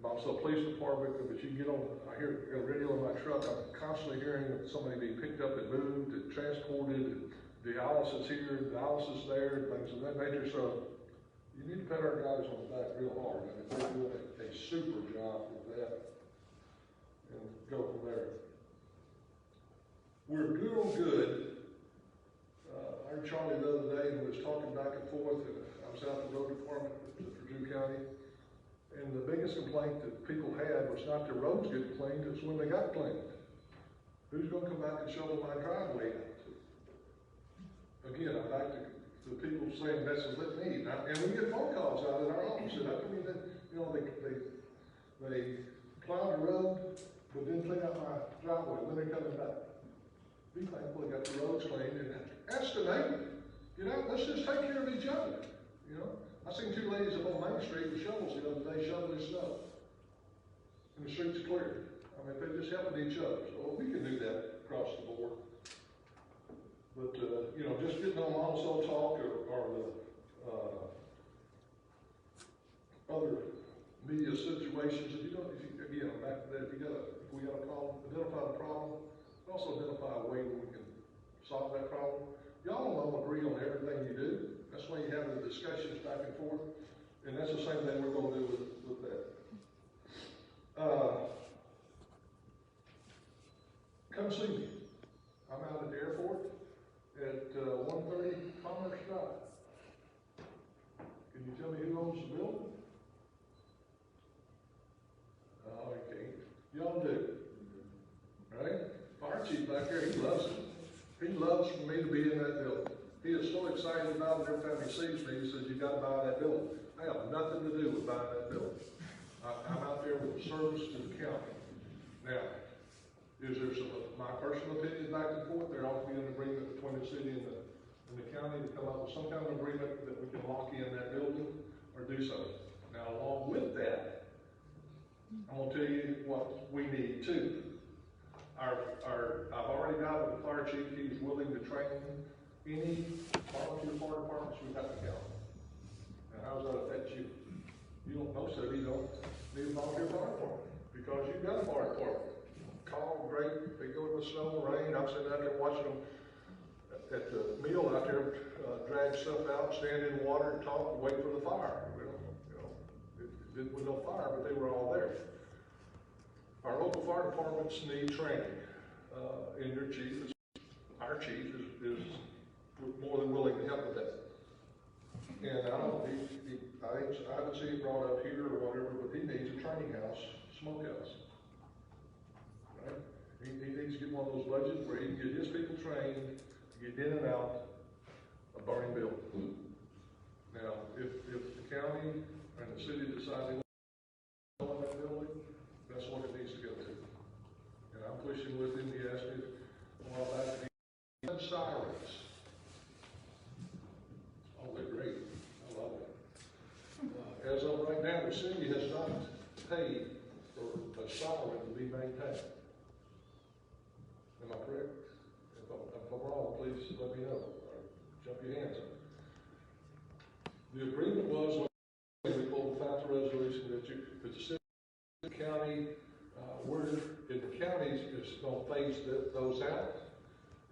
also police department, but you can get on, I hear a radio in my truck, I'm constantly hearing of somebody being picked up and moved and transported, and dialysis here, dialysis there, and things of that nature. So you need to pat our guys on the back real hard. I mean, they're doing a super job with that, and go from there. We're doing good. I heard Charlie the other day and was talking back and forth, and I was out the road department for Drew County, and the biggest complaint that people had was not the roads getting cleaned, it's when they got cleaned. Who's gonna come back and shovel my driveway out? Again, I'd like to the people saying that's what they need, and we get phone calls out in our office, and I mean, you know, they plowed the road, but didn't clean out my driveway, when they're coming back. Be thankful they got the roads cleaned, and ask the neighbor. You know, let's just take care of each other. You know, I seen two ladies up on Main Street with shovels the other day shoveling snow, and the streets clear. I mean, they're just helping each other. So we can do that across the board. But you know, just getting on also talk or the other media situations. If you don't, again, back to that, if we got a problem, identify the problem. Also identify a way where we can solve that problem. Y'all don't all agree on everything you do. That's why you have the discussions back and forth. And that's the same thing we're going to do with that. Come see me. I'm out at the airport at 130 Commerce Drive. Can you tell me who owns the building? Oh, you can't. Y'all do. Right? Fire chief back there, he loves it. He loves for me to be in that building. He is so excited about it every time he sees me. He says, you got to buy that building. I have nothing to do with buying that building. I'm out there with a service to the county. Now, is there my personal opinion back and forth? There ought to be an agreement between the city and the county to come up with some kind of agreement that we can lock in that building or do something. Now, along with that, I'm going to tell you what we need too. I've already got with the fire chief, he's willing to train any volunteer fire departments we've got in the county. Now, how does that affect you? You don't, most of you don't need a volunteer fire department because you've got a fire department. Call, great, they go in the snow and rain. I'm sitting out there watching them at the meal out there, drag stuff out, stand in water and talk and wait for the fire. It was no fire, but they were all there. Our local fire departments need training, and our chief is more than willing to help with that. And I haven't seen it brought up here or whatever, but he needs a training house, smokehouse. Right? He needs to get one of those budgets where he can get his people trained to get in and out of burning buildings. Now, if the county and the city decide they want to go in that building, that's what it needs to go to. And I'm pushing with him. He asked me a while back. Sirens. Oh, they're great. I love it. As of right now, the city has not paid for a siren to be maintained. Am I correct? If I'm wrong, please let me know. Or jump your hands up. The agreement was when we pulled the FAFSA resolution that the city, county, we're, in the counties, is gonna phase those out.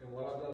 And what I've done